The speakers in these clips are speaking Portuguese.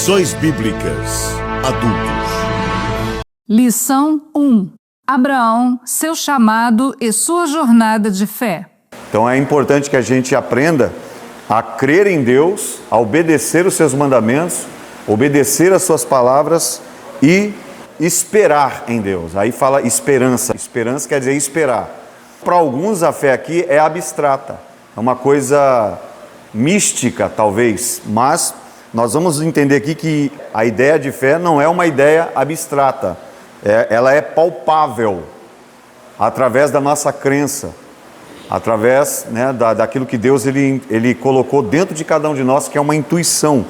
Lições Bíblicas Adultos. Lição 1. Abraão, seu chamado e sua jornada de fé. Então é importante que a gente aprenda a crer em Deus, a obedecer os seus mandamentos, obedecer as suas palavras e esperar em Deus. Aí fala esperança. Esperança quer dizer esperar. Para alguns a fé aqui é abstrata, é uma coisa mística talvez, mas nós vamos entender aqui que a ideia de fé não é uma ideia abstrata, ela é palpável através da nossa crença, através daquilo que Deus ele colocou dentro de cada um de nós, que é uma intuição.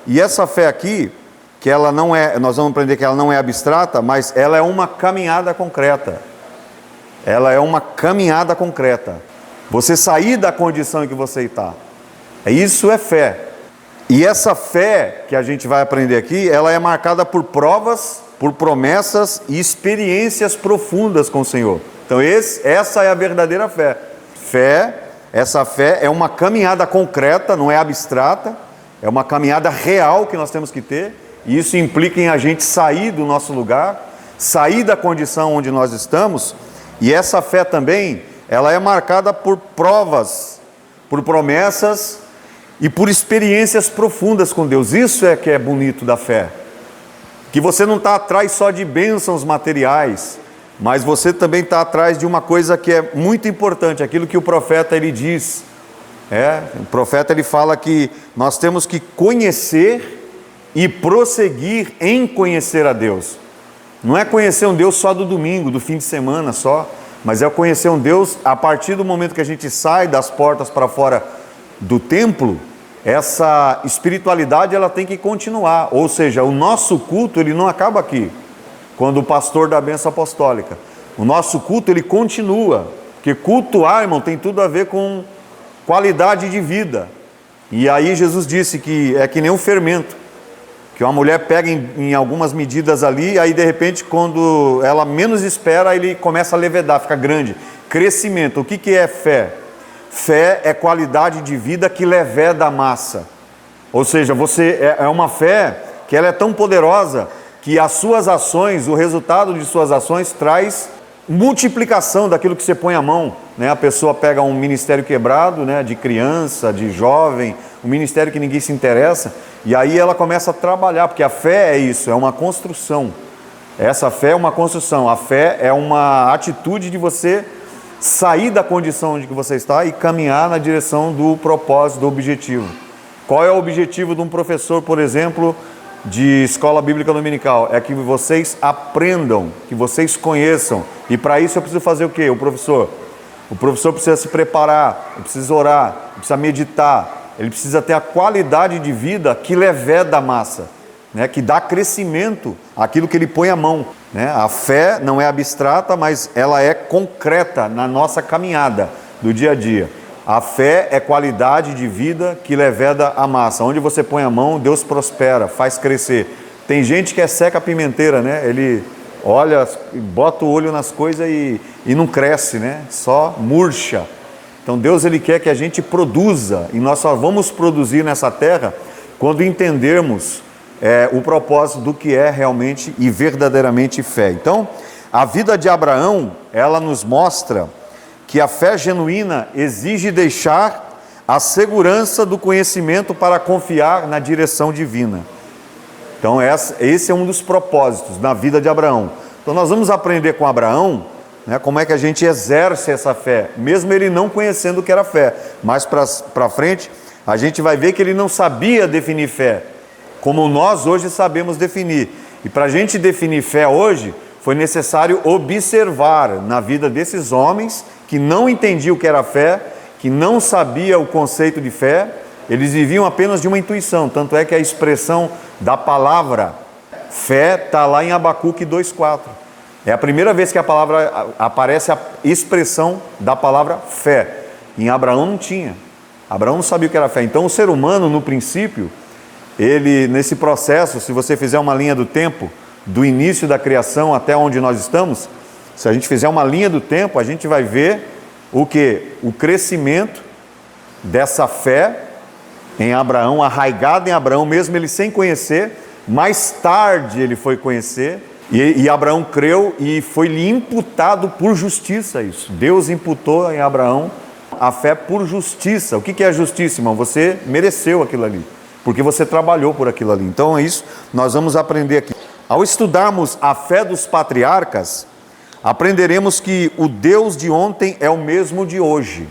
E essa fé aqui, que ela não é, nós vamos aprender que ela não é abstrata, mas ela é uma caminhada concreta. Ela é uma caminhada concreta. Você sair da condição em que você está. Isso é fé. E essa fé que a gente vai aprender aqui, ela é marcada por provas, por promessas e experiências profundas com o Senhor. Então essa é a verdadeira fé. Essa fé é uma caminhada concreta, não é abstrata, é uma caminhada real que nós temos que ter, e isso implica em a gente sair do nosso lugar, sair da condição onde nós estamos, e essa fé também, ela é marcada por provas, por promessas e por experiências profundas com Deus. Isso é que é bonito da fé, que você não está atrás só de bênçãos materiais, mas você também está atrás de uma coisa que é muito importante, aquilo que o profeta ele diz. O profeta ele fala que nós temos que conhecer e prosseguir em conhecer a Deus. Não é conhecer um Deus só do domingo, do fim de semana só, mas é conhecer um Deus a partir do momento que a gente sai das portas para fora do templo. Essa espiritualidade ela tem que continuar, ou seja, o nosso culto ele não acaba aqui, quando o pastor dá a bênção apostólica. O nosso culto ele continua, porque cultuar, irmão, tem tudo a ver com qualidade de vida. E aí Jesus disse que é que nem um fermento, que uma mulher pega em algumas medidas ali, aí de repente quando ela menos espera, ele começa a levedar, fica grande. Crescimento. O que é fé? Fé é qualidade de vida que leveda a massa. Ou seja, você é uma fé que ela é tão poderosa que as suas ações, o resultado de suas ações traz multiplicação daquilo que você põe a mão. A pessoa pega um ministério quebrado, de criança, de jovem, um ministério que ninguém se interessa, e aí ela começa a trabalhar, porque a fé é isso, é uma construção. Essa fé é uma construção, a fé é uma atitude de você sair da condição onde você está e caminhar na direção do propósito, do objetivo. Qual é o objetivo de um professor, por exemplo, de escola bíblica dominical? É que vocês aprendam, que vocês conheçam. E para isso eu preciso fazer o quê? O professor precisa se preparar, ele precisa orar, ele precisa meditar, ele precisa ter a qualidade de vida que leveda a massa, que dá crescimento àquilo que ele põe a mão. A fé não é abstrata, mas ela é concreta na nossa caminhada do dia a dia. A fé é qualidade de vida que leveda a massa. Onde você põe a mão, Deus prospera, faz crescer. Tem gente que é seca pimenteira, Ele olha, bota o olho nas coisas e não cresce, Só murcha. Então Deus ele quer que a gente produza, e nós só vamos produzir nessa terra quando entendermos o propósito do que é realmente e verdadeiramente fé. Então, a vida de Abraão, ela nos mostra que a fé genuína exige deixar a segurança do conhecimento para confiar na direção divina. Então esse é um dos propósitos na vida de Abraão. Então nós vamos aprender com Abraão, como é que a gente exerce essa fé, mesmo ele não conhecendo o que era fé. Mais para frente, a gente vai ver que ele não sabia definir fé, como nós hoje sabemos definir. E para a gente definir fé hoje, foi necessário observar na vida desses homens que não entendiam o que era fé, que não sabia o conceito de fé, eles viviam apenas de uma intuição. Tanto é que a expressão da palavra fé está lá em Abacuque 2,4. É a primeira vez que a palavra aparece, a expressão da palavra fé. Em Abraão não tinha. Abraão não sabia o que era fé. Então o ser humano, no princípio, ele, nesse processo, se você fizer uma linha do tempo, do início da criação até onde nós estamos, se a gente fizer uma linha do tempo, a gente vai ver o que? O crescimento dessa fé em Abraão, arraigada em Abraão, mesmo ele sem conhecer. Mais tarde ele foi conhecer, e Abraão creu e foi-lhe imputado por justiça isso. Deus imputou em Abraão a fé por justiça. O que é justiça, irmão? Você mereceu aquilo ali, porque você trabalhou por aquilo ali. Então é isso, nós vamos aprender aqui. Ao estudarmos a fé dos patriarcas, aprenderemos que o Deus de ontem é o mesmo de hoje,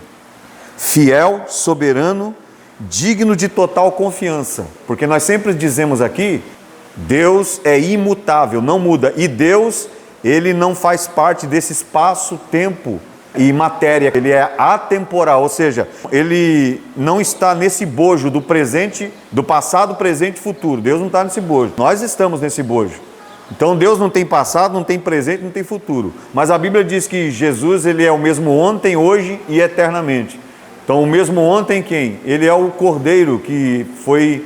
fiel, soberano, digno de total confiança, porque nós sempre dizemos aqui, Deus é imutável, não muda, e Deus, ele não faz parte desse espaço, tempo e matéria, ele é atemporal, ou seja, ele não está nesse bojo do presente, do passado, presente e futuro. Deus não está nesse bojo, nós estamos nesse bojo. Então Deus não tem passado, não tem presente, não tem futuro, mas a Bíblia diz que Jesus, ele é o mesmo ontem, hoje e eternamente. Então o mesmo ontem quem? Ele é o Cordeiro que foi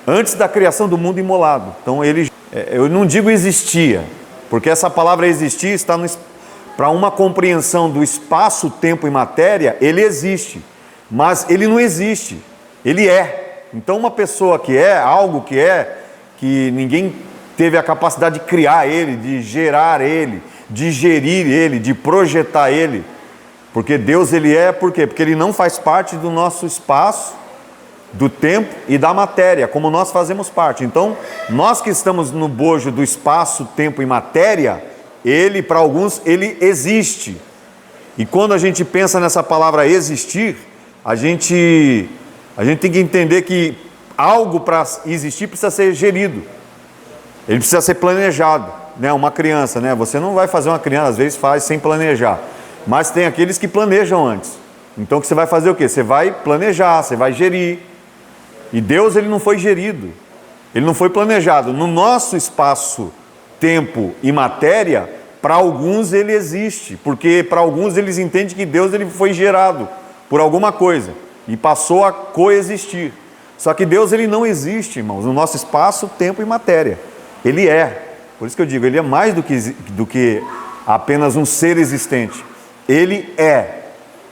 antes da criação do mundo imolado. Então ele, eu não digo existia, porque essa palavra existir está para uma compreensão do espaço, tempo e matéria, ele existe, mas ele não existe, ele é. Então uma pessoa que é, algo que ninguém teve a capacidade de criar ele, de gerar ele, de gerir ele, de projetar ele, porque Deus ele é, por quê? Porque ele não faz parte do nosso espaço, do tempo e da matéria, como nós fazemos parte. Então, nós que estamos no bojo do espaço, tempo e matéria, ele, para alguns, ele existe. E quando a gente pensa nessa palavra existir, a gente tem que entender que algo para existir precisa ser gerido. Ele precisa ser planejado, né? Uma criança, né? Você não vai fazer uma criança, às vezes faz sem planejar, mas tem aqueles que planejam antes. Então, que você vai fazer o quê? Você vai planejar, você vai gerir. E Deus, ele não foi gerido, ele não foi planejado. No nosso espaço, tempo e matéria, para alguns ele existe, porque para alguns eles entendem que Deus ele foi gerado por alguma coisa e passou a coexistir. Só que Deus ele não existe, irmãos, no nosso espaço, tempo e matéria. Ele é, por isso que eu digo, ele é mais do que apenas um ser existente. Ele é.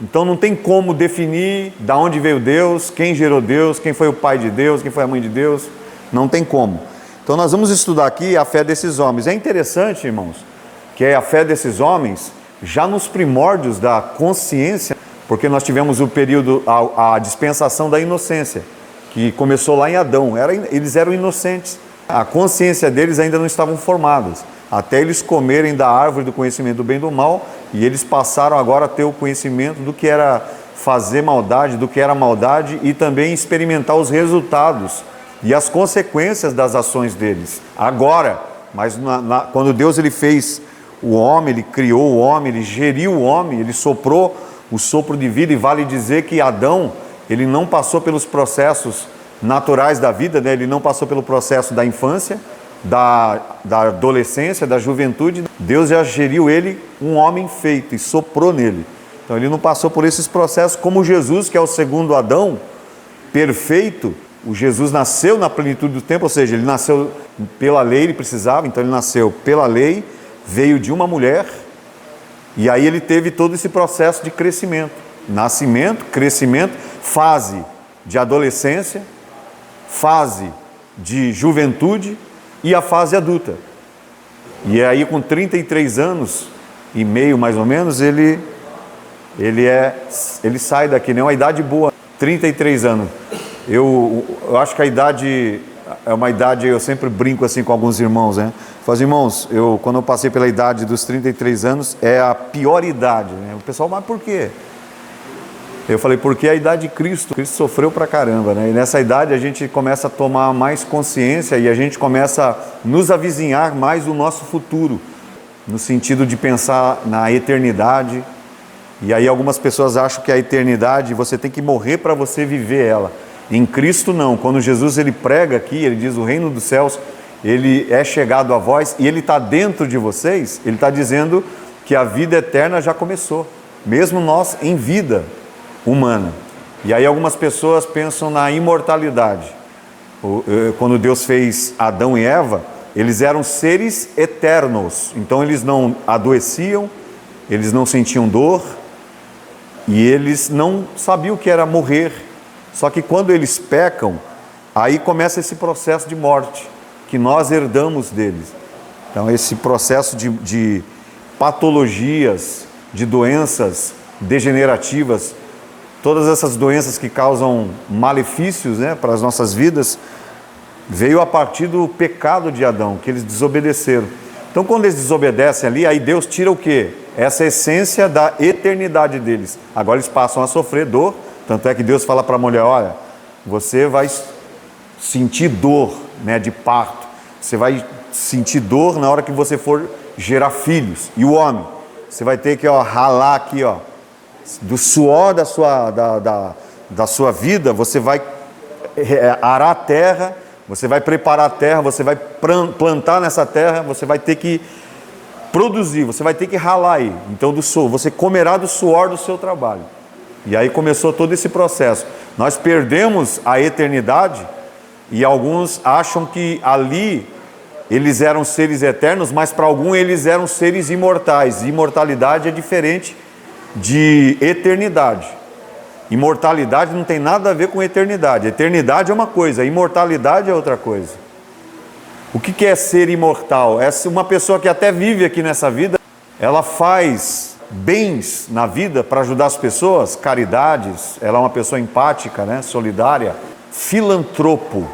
Então não tem como definir de onde veio Deus, quem gerou Deus, quem foi o pai de Deus, quem foi a mãe de Deus, não tem como. Então nós vamos estudar aqui a fé desses homens. É interessante, irmãos, que a fé desses homens, já nos primórdios da consciência, porque nós tivemos o período, a dispensação da inocência, que começou lá em Adão, eles eram inocentes, a consciência deles ainda não estavam formadas, até eles comerem da árvore do conhecimento do bem e do mal, e eles passaram agora a ter o conhecimento do que era fazer maldade, do que era maldade, e também experimentar os resultados e as consequências das ações deles. Agora, mas quando Deus ele fez o homem, ele criou o homem, ele geriu o homem, ele soprou o sopro de vida, e vale dizer que Adão, ele não passou pelos processos naturais da vida, né? Ele não passou pelo processo da infância, da adolescência, da juventude. Deus já geriu ele um homem feito e soprou nele. Então ele não passou por esses processos como Jesus, que é o segundo Adão, perfeito. O Jesus nasceu na plenitude do tempo, ou seja, ele nasceu pela lei, ele precisava, então ele nasceu pela lei, veio de uma mulher, e aí ele teve todo esse processo de crescimento, nascimento, crescimento, fase de adolescência, fase de juventude e a fase adulta. E aí com 33 anos e meio mais ou menos, ele sai daqui, né? Uma idade boa, 33 anos. Eu acho que a idade é uma idade, eu sempre brinco assim com alguns irmãos, né? Falo, irmãos, quando eu passei pela idade dos 33 anos, é a pior idade, né? O pessoal, mas por quê? Eu falei, porque é a idade de Cristo. Cristo sofreu pra caramba, né? E nessa idade a gente começa a tomar mais consciência e a gente começa a nos avizinhar mais do nosso futuro, no sentido de pensar na eternidade. E aí algumas pessoas acham que a eternidade, você tem que morrer para você viver ela. Em Cristo não. Quando Jesus ele prega aqui, ele diz, o reino dos céus, ele é chegado a vós e ele está dentro de vocês, ele está dizendo que a vida eterna já começou, mesmo nós em vida humana. E aí algumas pessoas pensam na imortalidade. Quando Deus fez Adão e Eva, eles eram seres eternos, então eles não adoeciam, eles não sentiam dor, e eles não sabiam o que era morrer. Só que quando eles pecam, aí começa esse processo de morte, que nós herdamos deles. Então esse processo de patologias, de doenças degenerativas, todas essas doenças que causam malefícios, né, para as nossas vidas, veio a partir do pecado de Adão, que eles desobedeceram. Então quando eles desobedecem ali, aí Deus tira o quê? Essa essência da eternidade deles. Agora eles passam a sofrer dor, tanto é que Deus fala para a mulher, olha, você vai sentir dor, né, de parto, você vai sentir dor na hora que você for gerar filhos. E o homem, você vai ter que ralar aqui, do suor da sua vida, você vai arar a terra, você vai preparar a terra, você vai plantar nessa terra, você vai ter que produzir, você vai ter que ralar aí. Então você comerá do suor do seu trabalho. E aí começou todo esse processo. Nós perdemos a eternidade e alguns acham que ali eles eram seres eternos, mas para alguns eles eram seres imortais. Imortalidade é diferente de eternidade. Imortalidade não tem nada a ver com eternidade. Eternidade é uma coisa, imortalidade é outra coisa. O que é ser imortal? É uma pessoa que até vive aqui nessa vida, ela faz bens na vida para ajudar as pessoas, caridades, ela é uma pessoa empática, né, solidária, filantropo,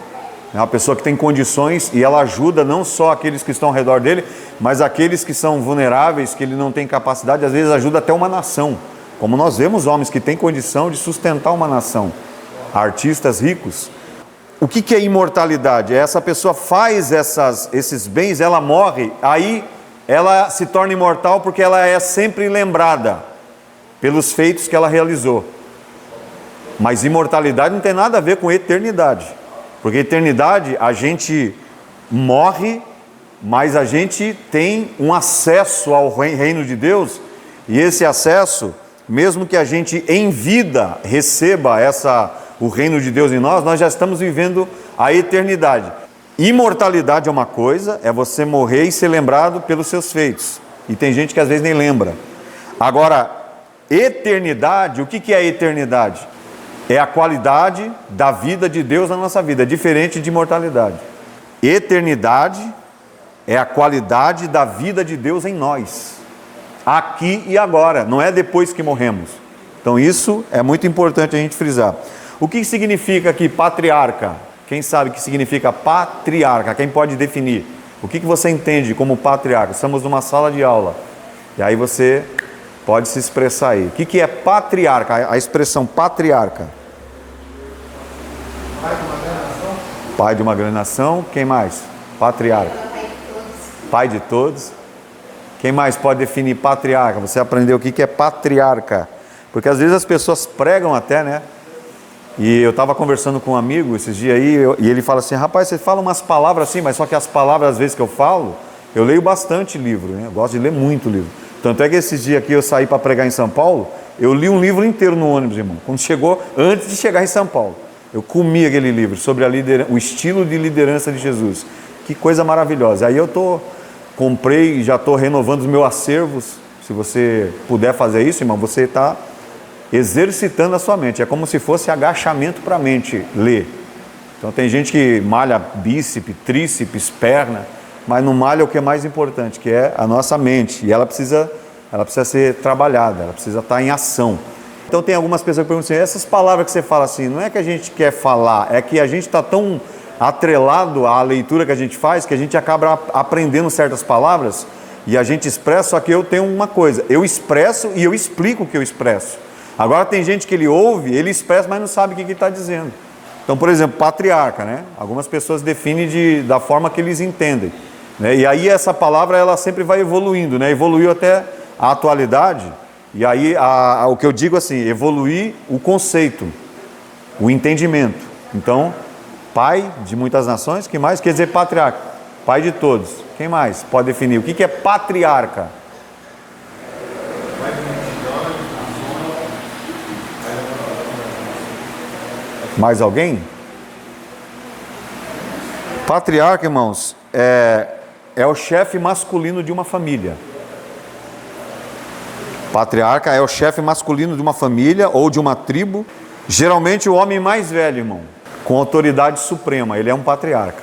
é uma pessoa que tem condições e ela ajuda não só aqueles que estão ao redor dele, mas aqueles que são vulneráveis, que ele não tem capacidade, às vezes ajuda até uma nação. Como nós vemos homens que têm condição de sustentar uma nação, artistas ricos. O que é imortalidade? Essa pessoa faz esses bens, ela morre, aí ela se torna imortal porque ela é sempre lembrada pelos feitos que ela realizou. Mas imortalidade não tem nada a ver com eternidade. Porque eternidade, a gente morre, mas a gente tem um acesso ao reino de Deus, e esse acesso, mesmo que a gente em vida receba o reino de Deus em nós, nós já estamos vivendo a eternidade. Imortalidade é uma coisa, é você morrer e ser lembrado pelos seus feitos. E tem gente que às vezes nem lembra. Agora, eternidade, o que é a eternidade? É a qualidade da vida de Deus na nossa vida, é diferente de imortalidade. Eternidade é a qualidade da vida de Deus em nós, aqui e agora, não é depois que morremos. Então isso é muito importante a gente frisar. O que significa aqui patriarca? Quem sabe o que significa patriarca? Quem pode definir? O que você entende como patriarca? Estamos numa sala de aula, e aí você pode se expressar aí. O que é patriarca? A expressão patriarca. Pai de uma grande nação. Quem mais? Patriarca. Pai de todos. Quem mais pode definir patriarca? Você aprendeu o que é patriarca? Porque às vezes as pessoas pregam até, né? E eu estava conversando com um amigo esses dias aí, e ele fala assim, rapaz, você fala umas palavras assim, mas só que as palavras às vezes que eu falo, eu leio bastante livro, né? Eu gosto de ler muito livro. Tanto é que esses dias aqui eu saí para pregar em São Paulo, eu li um livro inteiro no ônibus, irmão. Quando chegou, antes de chegar em São Paulo, eu comi aquele livro sobre o estilo de liderança de Jesus. Que coisa maravilhosa. Aí eu comprei e já estou renovando os meus acervos. Se você puder fazer isso, irmão, você está exercitando a sua mente. É como se fosse agachamento para a mente ler. Então tem gente que malha bíceps, tríceps, perna, mas não malha o que é mais importante, que é a nossa mente. E ela precisa ser trabalhada, ela precisa estar em ação. Então tem algumas pessoas que perguntam assim, essas palavras que você fala assim, não é que a gente quer falar, é que a gente está tão atrelado à leitura que a gente faz, que a gente acaba aprendendo certas palavras, e a gente expressa, só que eu tenho uma coisa, eu expresso e eu explico o que eu expresso. Agora tem gente que ele ouve, ele expressa, mas não sabe o que ele está dizendo. Então, por exemplo, patriarca, né? Algumas pessoas definem da forma que eles entendem, né? E aí essa palavra, ela sempre vai evoluindo, né? Evoluiu até a atualidade, e aí o que eu digo assim, evoluir o conceito, o entendimento. Então, pai de muitas nações, que mais quer dizer patriarca? Pai de todos. Quem mais pode definir? O que é patriarca? Mais alguém? Patriarca, irmãos, é o chefe masculino de uma família. Patriarca é o chefe masculino de uma família ou de uma tribo, Geralmente o homem mais velho, irmão, com autoridade suprema, ele é um patriarca.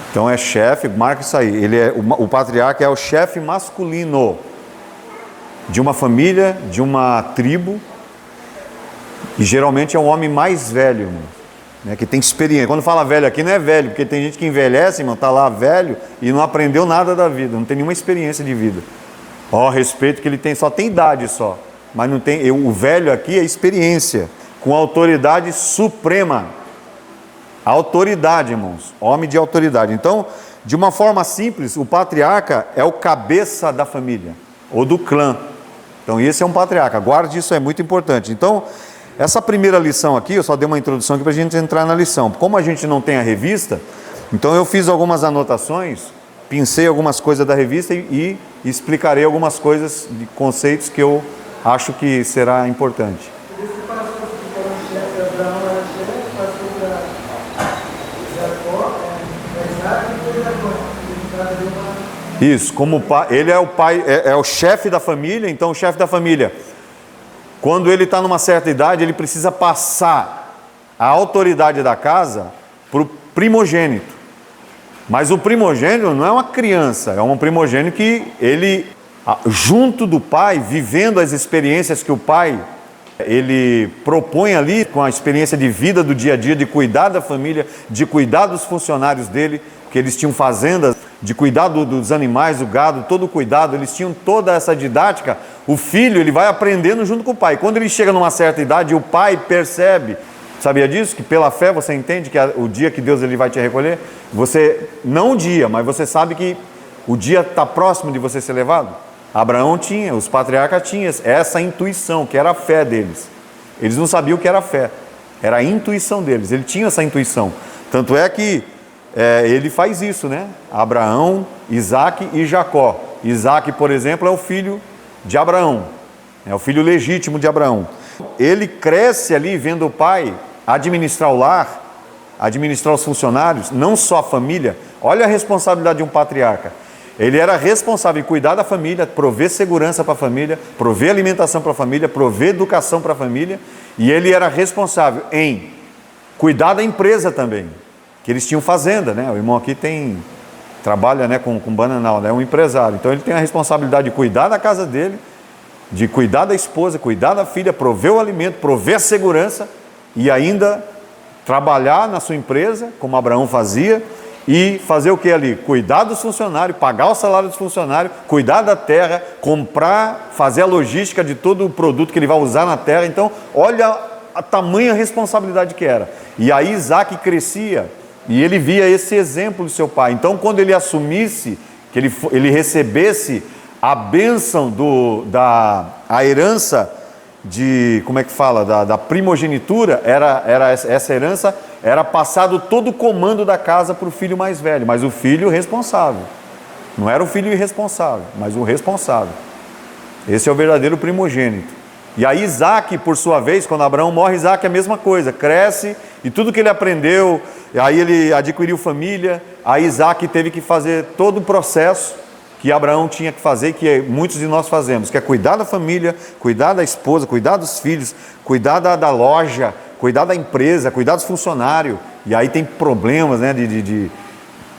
Então é chefe, marca isso aí. O patriarca é o chefe masculino de uma família, de uma tribo. E geralmente é um homem mais velho, irmão, né, que tem experiência. Quando fala velho aqui, não é velho, porque tem gente que envelhece, irmão, está lá velho e não aprendeu nada da vida, não tem nenhuma experiência de vida. Ó, respeito que ele tem, só tem idade só, mas não tem. O velho aqui é experiência, com autoridade suprema. Autoridade, irmãos, homem de autoridade. Então, de uma forma simples, o patriarca é o cabeça da família, ou do clã. Então, esse é um patriarca, guarde isso, é muito importante. Então, essa primeira lição aqui, eu só dei uma introdução aqui para a gente entrar na lição. Como a gente não tem a revista, então eu fiz algumas anotações, pincei algumas coisas da revista e explicarei algumas coisas, de conceitos que eu acho que será importante. Isso, como pai, ele é o pai, é o chefe da família. Então o chefe da família, quando ele está numa certa idade, ele precisa passar a autoridade da casa para o primogênito. Mas o primogênito não é uma criança, é um primogênito que ele, junto do pai, vivendo as experiências que o pai ele propõe ali, com a experiência de vida do dia a dia, de cuidar da família, de cuidar dos funcionários dele, que eles tinham fazendas, de cuidar dos animais, do gado, todo o cuidado, eles tinham toda essa didática. O filho, ele vai aprendendo junto com o pai. Quando ele chega numa certa idade, o pai percebe, sabia disso? Que pela fé você entende que o dia que Deus ele vai te recolher, você, não o dia, mas você sabe que o dia está próximo de você ser levado. Abraão tinha, os patriarcas tinham essa intuição, que era a fé deles. Eles não sabiam o que era fé, era a intuição deles, ele tinha essa intuição. Tanto é que ele faz isso, né? Abraão, Isaac e Jacó. Isaac, por exemplo, é o filho de Abraão, é o filho legítimo de Abraão. Ele cresce ali vendo o pai administrar o lar, administrar os funcionários, não só a família. Olha a responsabilidade de um patriarca. Ele era responsável em cuidar da família, prover segurança para a família, prover alimentação para a família, prover educação para a família, e ele era responsável em cuidar da empresa também, que eles tinham fazenda, né? O irmão aqui trabalha, né, com bananal, né? É um empresário, então ele tem a responsabilidade de cuidar da casa dele, de cuidar da esposa, cuidar da filha, prover o alimento, prover a segurança e ainda trabalhar na sua empresa, como Abraão fazia, e fazer o que ali? Cuidar dos funcionários, pagar o salário dos funcionários, cuidar da terra, comprar, fazer a logística de todo o produto que ele vai usar na terra. Então, olha a tamanha responsabilidade que era. E aí Isaac crescia e ele via esse exemplo do seu pai. Então, quando ele assumisse, que ele recebesse a bênção a herança de, como é que fala, da primogenitura, essa herança era passado todo o comando da casa para o filho mais velho, mas o filho responsável, não era o filho irresponsável, mas o responsável. Esse é o verdadeiro primogênito. E aí Isaac, por sua vez, quando Abraão morre, Isaac é a mesma coisa, cresce e tudo que ele aprendeu, aí ele adquiriu família, aí Isaac teve que fazer todo o processo que Abraão tinha que fazer, que muitos de nós fazemos, que é cuidar da família, cuidar da esposa, cuidar dos filhos, cuidar da loja, cuidar da empresa, cuidar dos funcionários. E aí tem problemas, né,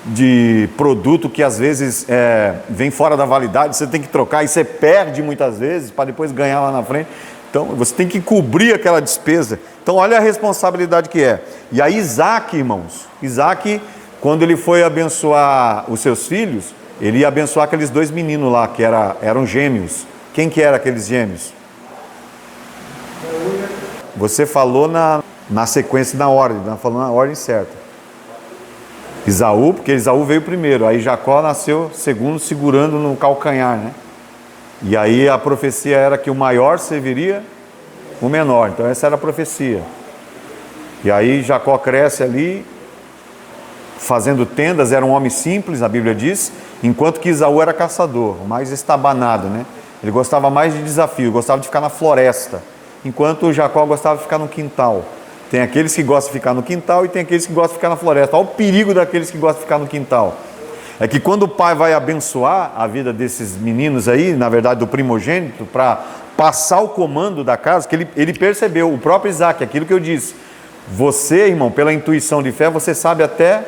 de produto que às vezes vem fora da validade, você tem que trocar e você perde muitas vezes para depois ganhar lá na frente. Então você tem que cobrir aquela despesa. Então olha a responsabilidade que é. E aí Isaac, irmãos, quando ele foi abençoar os seus filhos, ele ia abençoar aqueles dois meninos lá, que eram gêmeos. Quem que eram aqueles gêmeos? Você falou na sequência, na ordem, falou na ordem certa. Esaú, porque Esaú veio primeiro, aí Jacó nasceu segundo, segurando no calcanhar, né? E aí a profecia era que o maior serviria o menor, então essa era a profecia. E aí Jacó cresce ali, fazendo tendas, era um homem simples, a Bíblia diz, enquanto que Esaú era caçador, mais estabanado, né? Ele gostava mais de desafio, gostava de ficar na floresta, enquanto Jacó gostava de ficar no quintal. Tem aqueles que gostam de ficar no quintal e tem aqueles que gostam de ficar na floresta. Olha o perigo daqueles que gostam de ficar no quintal. É que quando o pai vai abençoar a vida desses meninos aí, na verdade do primogênito, para passar o comando da casa, que ele percebeu, o próprio Isaac, aquilo que eu disse. Você, irmão, pela intuição de fé, você sabe até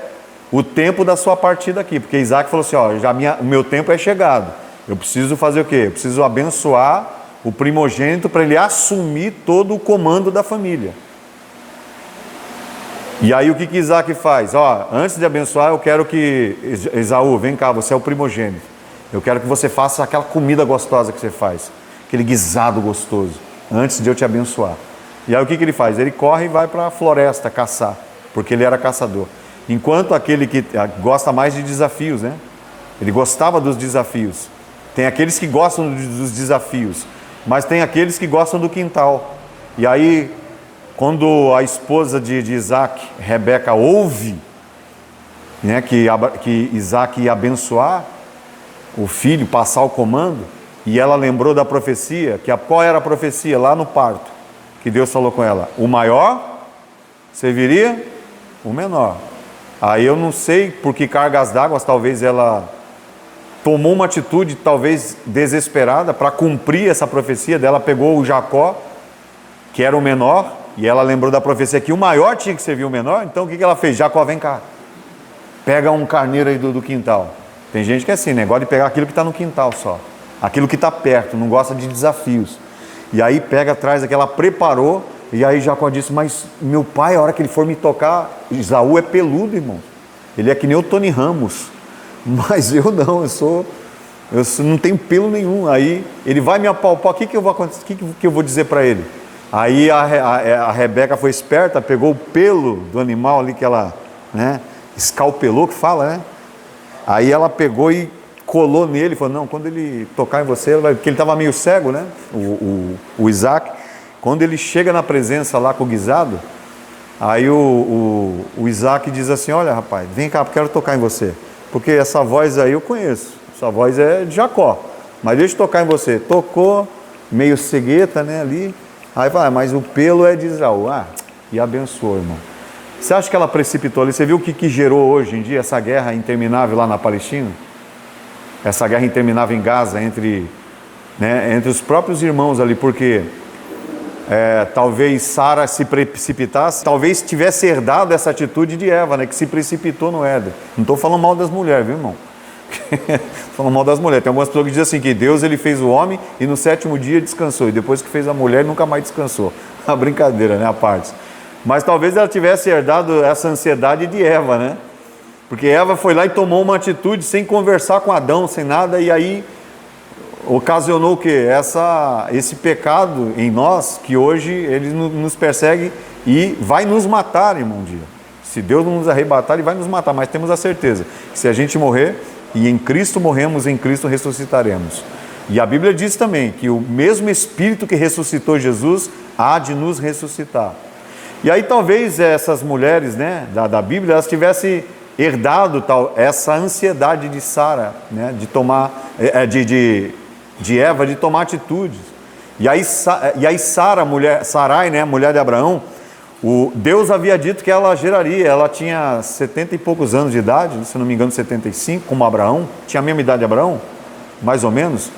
o tempo da sua partida aqui, porque Isaac falou assim, ó, o meu tempo é chegado, eu preciso fazer o quê? Eu preciso abençoar o primogênito para ele assumir todo o comando da família. E aí o que Isaac faz? Ó, antes de abençoar, eu quero que Esaú, vem cá, você é o primogênito, eu quero que você faça aquela comida gostosa que você faz, aquele guisado gostoso, antes de eu te abençoar. E aí o que ele faz? Ele corre e vai para a floresta caçar, porque ele era caçador. Enquanto aquele que gosta mais de desafios, né? Ele gostava dos desafios. Tem aqueles que gostam dos desafios, mas tem aqueles que gostam do quintal. E aí, quando a esposa de Isaac, Rebeca, ouve, né, que Isaac ia abençoar o filho, passar o comando, e ela lembrou da profecia, qual era a profecia? Lá no parto, que Deus falou com ela, o maior serviria o menor. Aí eu não sei por que cargas d'água, talvez ela tomou uma atitude talvez desesperada para cumprir essa profecia dela, pegou o Jacó, que era o menor, e ela lembrou da profecia que o maior tinha que servir o menor. Então o que ela fez? Jacó, vem cá, pega um carneiro aí do quintal. Tem gente que é assim, né? Gosta de pegar aquilo que está no quintal só, aquilo que está perto, não gosta de desafios. E aí pega atrás daquela, preparou. E aí Jacó disse, mas meu pai, a hora que ele for me tocar, Esaú é peludo, irmão. Ele é que nem o Tony Ramos. Mas eu não, eu não tenho pelo nenhum. Aí ele vai me apalpar, o que eu vou dizer para ele? Aí a Rebeca foi esperta, pegou o pelo do animal ali que ela, né, escalpelou, que fala, né? Aí ela pegou e colou nele, falou, não, quando ele tocar em você, porque ele estava meio cego, né? O Isaac. Quando ele chega na presença lá com o guisado, aí o Isaac diz assim, olha rapaz, vem cá, quero tocar em você, porque essa voz aí eu conheço, essa voz é de Jacó, mas deixa eu tocar em você. Tocou, meio cegueta, né, ali, aí vai, mas o pelo é de Esaú, e abençoou, irmão. Você acha que ela precipitou ali? Você viu o que gerou hoje em dia essa guerra interminável lá na Palestina? Essa guerra interminável em Gaza, entre os próprios irmãos ali, porque... talvez Sara se precipitasse, talvez tivesse herdado essa atitude de Eva, né, que se precipitou no Éden. Não estou falando mal das mulheres, viu, irmão? Estou falando mal das mulheres. Tem algumas pessoas que dizem assim, que Deus ele fez o homem e no 7º dia descansou, e depois que fez a mulher nunca mais descansou. A brincadeira, né, a parte. Mas talvez ela tivesse herdado essa ansiedade de Eva, né? Porque Eva foi lá e tomou uma atitude sem conversar com Adão, sem nada, e aí ocasionou o quê? Esse pecado em nós, que hoje ele nos persegue e vai nos matar, irmão, um dia. Se Deus não nos arrebatar, ele vai nos matar, mas temos a certeza que se a gente morrer, e em Cristo morremos, em Cristo ressuscitaremos. E a Bíblia diz também que o mesmo Espírito que ressuscitou Jesus há de nos ressuscitar. E aí talvez essas mulheres, né, da Bíblia, elas tivessem herdado essa ansiedade de Sara, né, de tomar, de Eva, de tomar atitudes. E aí Sarai, né, mulher de Abraão, Deus havia dito que ela geraria. Ela tinha 70 e poucos anos de idade, se não me engano 75, como Abraão, tinha a mesma idade de Abraão, mais ou menos.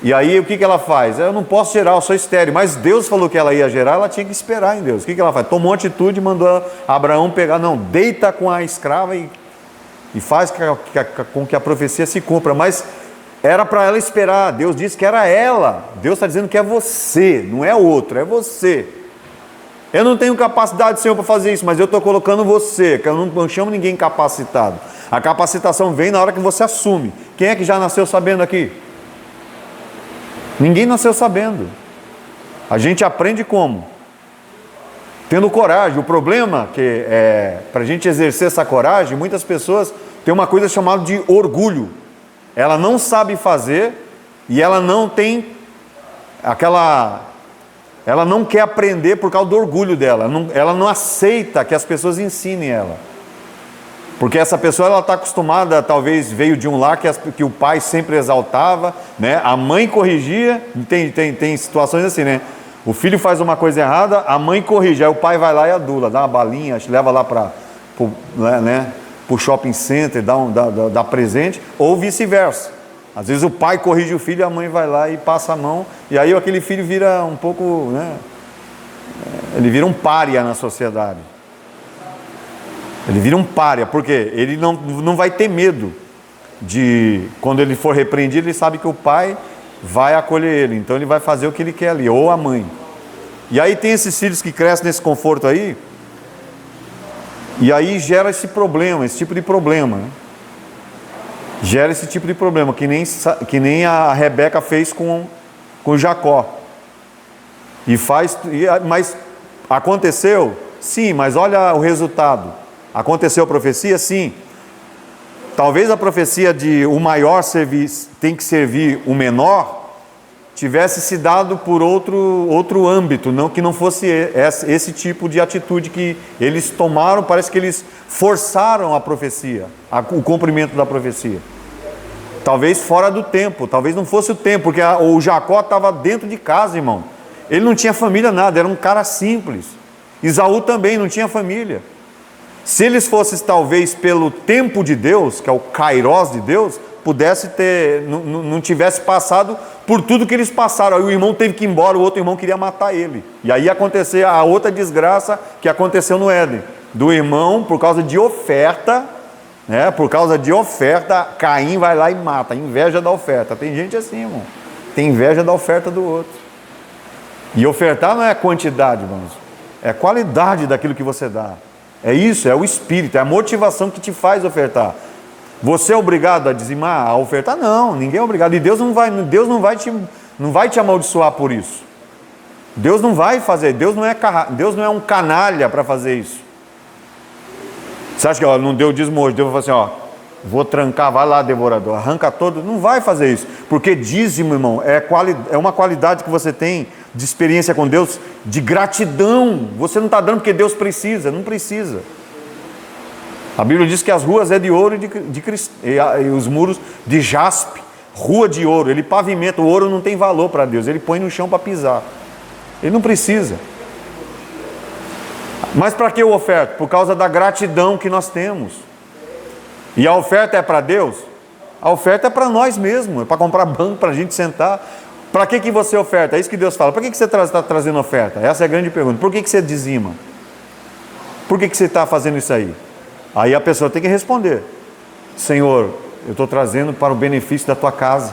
E aí o que ela faz? Eu não posso gerar, eu sou estéril, mas Deus falou que ela ia gerar, ela tinha que esperar em Deus. O que ela faz? Tomou atitude e mandou Abraão pegar, não, deita com a escrava e faz com que a profecia se cumpra. Mas era para ela esperar. Deus disse que era ela. Deus está dizendo que é você, não é outro, é você. Eu não tenho capacidade, Senhor, para fazer isso, mas eu estou colocando você, que eu não chamo ninguém capacitado. A capacitação vem na hora que você assume. Quem é que já nasceu sabendo aqui? Ninguém nasceu sabendo. A gente aprende como? Tendo coragem. O problema para a gente exercer essa coragem, muitas pessoas têm uma coisa chamada de orgulho. Ela não sabe fazer e ela não tem ela não quer aprender por causa do orgulho dela. Ela não aceita que as pessoas ensinem ela. Porque essa pessoa ela está acostumada, talvez veio de um lar que o pai sempre exaltava, né? A mãe corrigia, tem situações assim, né? O filho faz uma coisa errada, a mãe corrige, aí o pai vai lá e adula, dá uma balinha, leva lá para o shopping center, dá presente, ou vice-versa. Às vezes o pai corrige o filho e a mãe vai lá e passa a mão, e aí aquele filho vira um pouco, né? Ele vira um pária na sociedade. Ele vira um pária, porque ele não vai ter medo de, quando ele for repreendido, ele sabe que o pai vai acolher ele, então ele vai fazer o que ele quer ali, ou a mãe. E aí tem esses filhos que crescem nesse conforto aí, e aí gera esse problema, esse tipo de problema, né? Gera esse tipo de problema, que nem a Rebeca fez com Jacó. Mas aconteceu? Sim, mas olha o resultado. Aconteceu a profecia? Sim. Talvez a profecia de o maior tem que servir o menor tivesse se dado por outro âmbito, que não fosse esse tipo de atitude que eles tomaram. Parece que eles forçaram a profecia, o cumprimento da profecia. Talvez fora do tempo, talvez não fosse o tempo, porque o Jacó estava dentro de casa, irmão. Ele não tinha família, nada, era um cara simples. Esaú também não tinha família. Se eles fossem talvez pelo tempo de Deus, que é o Kairos de Deus, pudesse ter, não tivesse passado por tudo que eles passaram. Aí o irmão teve que ir embora, o outro irmão queria matar ele. E aí ia acontecer a outra desgraça que aconteceu no Éden. Do irmão, por causa de oferta, né? Por causa de oferta, Caim vai lá e mata, inveja da oferta. Tem gente assim, irmão. Tem inveja da oferta do outro. E ofertar não é quantidade, irmãos. É qualidade daquilo que você dá. É isso, é o espírito, é a motivação que te faz ofertar. Você é obrigado a dizimar, a ofertar? Não, ninguém é obrigado. E Deus não vai te amaldiçoar por isso. Deus não vai fazer, Deus não é um canalha para fazer isso. Você acha que não deu dízimo hoje? Deus vai falar assim, vou trancar, vai lá, devorador, arranca todo. Não vai fazer isso, porque dízimo, irmão, é uma qualidade que você tem de experiência com Deus, de gratidão. Você não está dando porque Deus precisa, não precisa. A Bíblia diz que as ruas é de ouro e os muros de jaspe, rua de ouro. Ele pavimenta, o ouro não tem valor para Deus, ele põe no chão para pisar. Ele não precisa. Mas para que eu oferto? Por causa da gratidão que nós temos. E a oferta é para Deus? A oferta é para nós mesmos, é para comprar banco, para a gente sentar. Para que você oferta? É isso que Deus fala. Para que você está trazendo oferta? Essa é a grande pergunta. Por que você dizima? Por que você está fazendo isso aí? Aí a pessoa tem que responder: Senhor, eu estou trazendo para o benefício da tua casa.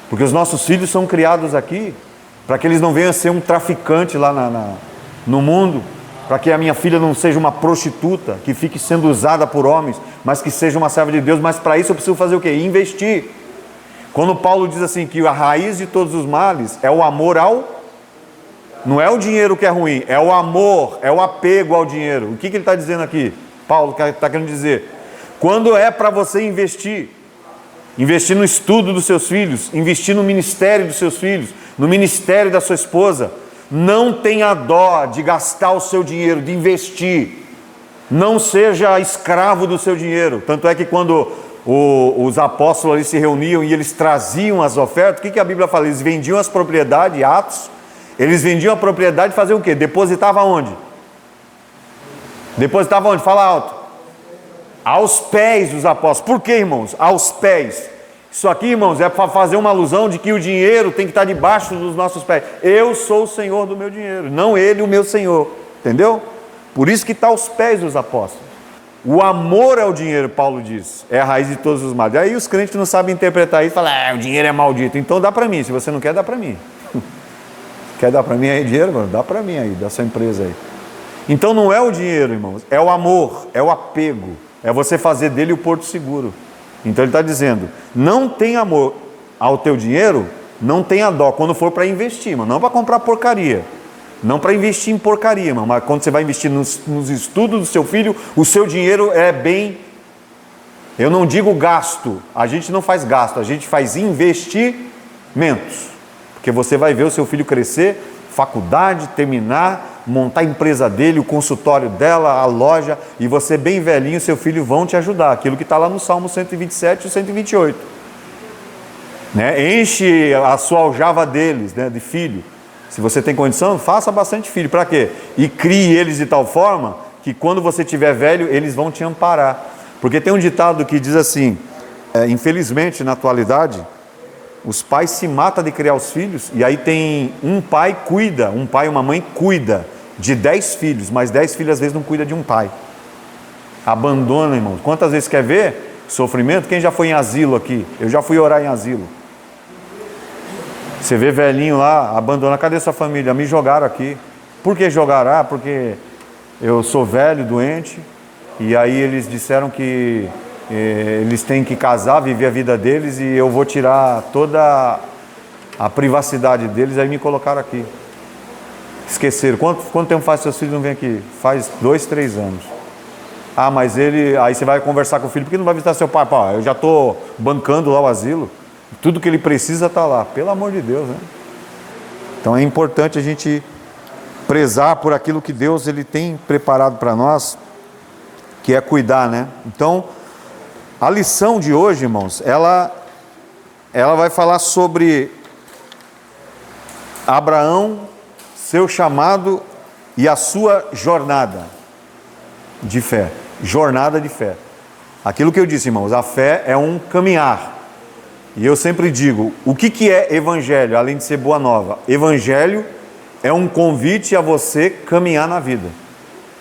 Porque os nossos filhos são criados aqui, para que eles não venham a ser um traficante lá no mundo, para que a minha filha não seja uma prostituta, que fique sendo usada por homens, mas que seja uma serva de Deus. Mas para isso eu preciso fazer o quê? Investir. Quando Paulo diz assim que a raiz de todos os males é o amor não é o dinheiro que é ruim, é o amor, é o apego ao dinheiro. O que ele está dizendo aqui? Paulo está querendo dizer, quando é para você investir no estudo dos seus filhos, investir no ministério dos seus filhos, no ministério da sua esposa, não tenha dó de gastar o seu dinheiro, de investir. Não seja escravo do seu dinheiro. Tanto é que quando os apóstolos ali se reuniam e eles traziam as ofertas, o que a Bíblia fala? Eles vendiam as propriedades, Atos, eles vendiam a propriedade e faziam o quê? Depositava onde? Depositava onde? Fala alto. Aos pés dos apóstolos. Por quê, irmãos? Aos pés. Isso aqui, irmãos, é para fazer uma alusão de que o dinheiro tem que estar debaixo dos nossos pés. Eu sou o Senhor do meu dinheiro, não ele o meu Senhor. Entendeu? Por isso que está aos pés dos apóstolos. O amor ao dinheiro, Paulo diz, é a raiz de todos os males. Aí os crentes não sabem interpretar isso e falam, o dinheiro é maldito. Então dá para mim, se você não quer, dá para mim. Quer dar para mim aí dinheiro? Mano? Dá para mim aí, da sua empresa aí. Então não é o dinheiro, irmãos, é o amor, é o apego. É você fazer dele o porto seguro. Então ele está dizendo, não tem amor ao teu dinheiro, não tenha dó quando for para investir, mano, não para comprar porcaria. Não para investir em porcaria, irmão, mas quando você vai investir nos estudos do seu filho, o seu dinheiro é bem... Eu não digo gasto, a gente não faz gasto, a gente faz investimentos. Porque você vai ver o seu filho crescer, faculdade, terminar, montar a empresa dele, o consultório dela, a loja, e você bem velhinho, seu filho vão te ajudar. Aquilo que está lá no Salmo 127 e 128. Né? Enche a sua aljava deles, né, de filho. Se você tem condição, faça bastante filho. Para quê? E crie eles de tal forma que quando você estiver velho, eles vão te amparar. Porque tem um ditado que diz assim, infelizmente na atualidade, os pais se matam de criar os filhos, e aí tem um pai cuida, um pai e uma mãe cuida de 10 filhos, mas 10 filhos às vezes não cuida de um pai. Abandona, irmãos. Quantas vezes quer ver sofrimento? Quem já foi em asilo aqui? Eu já fui orar em asilo. Você vê velhinho lá, abandona. Cadê sua família? Me jogaram aqui. Por que jogaram? Ah, porque eu sou velho, doente, e aí eles disseram que eles têm que casar, viver a vida deles, e eu vou tirar toda a privacidade deles, aí me colocaram aqui. Esqueceram. Quanto tempo faz seus filhos não vêm aqui? Faz 2, 3 anos. Ah, mas aí você vai conversar com o filho, por que não vai visitar seu pai? Pá, eu já estou bancando lá o asilo, tudo que ele precisa está lá, pelo amor de Deus, né? Então é importante a gente prezar por aquilo que Deus ele tem preparado para nós, que é cuidar, né? Então, a lição de hoje, irmãos, ela vai falar sobre Abraão, seu chamado e a sua jornada de fé. Jornada de fé. Aquilo que eu disse, irmãos, a fé é um caminhar. E eu sempre digo, o que é evangelho, além de ser boa nova? Evangelho é um convite a você caminhar na vida.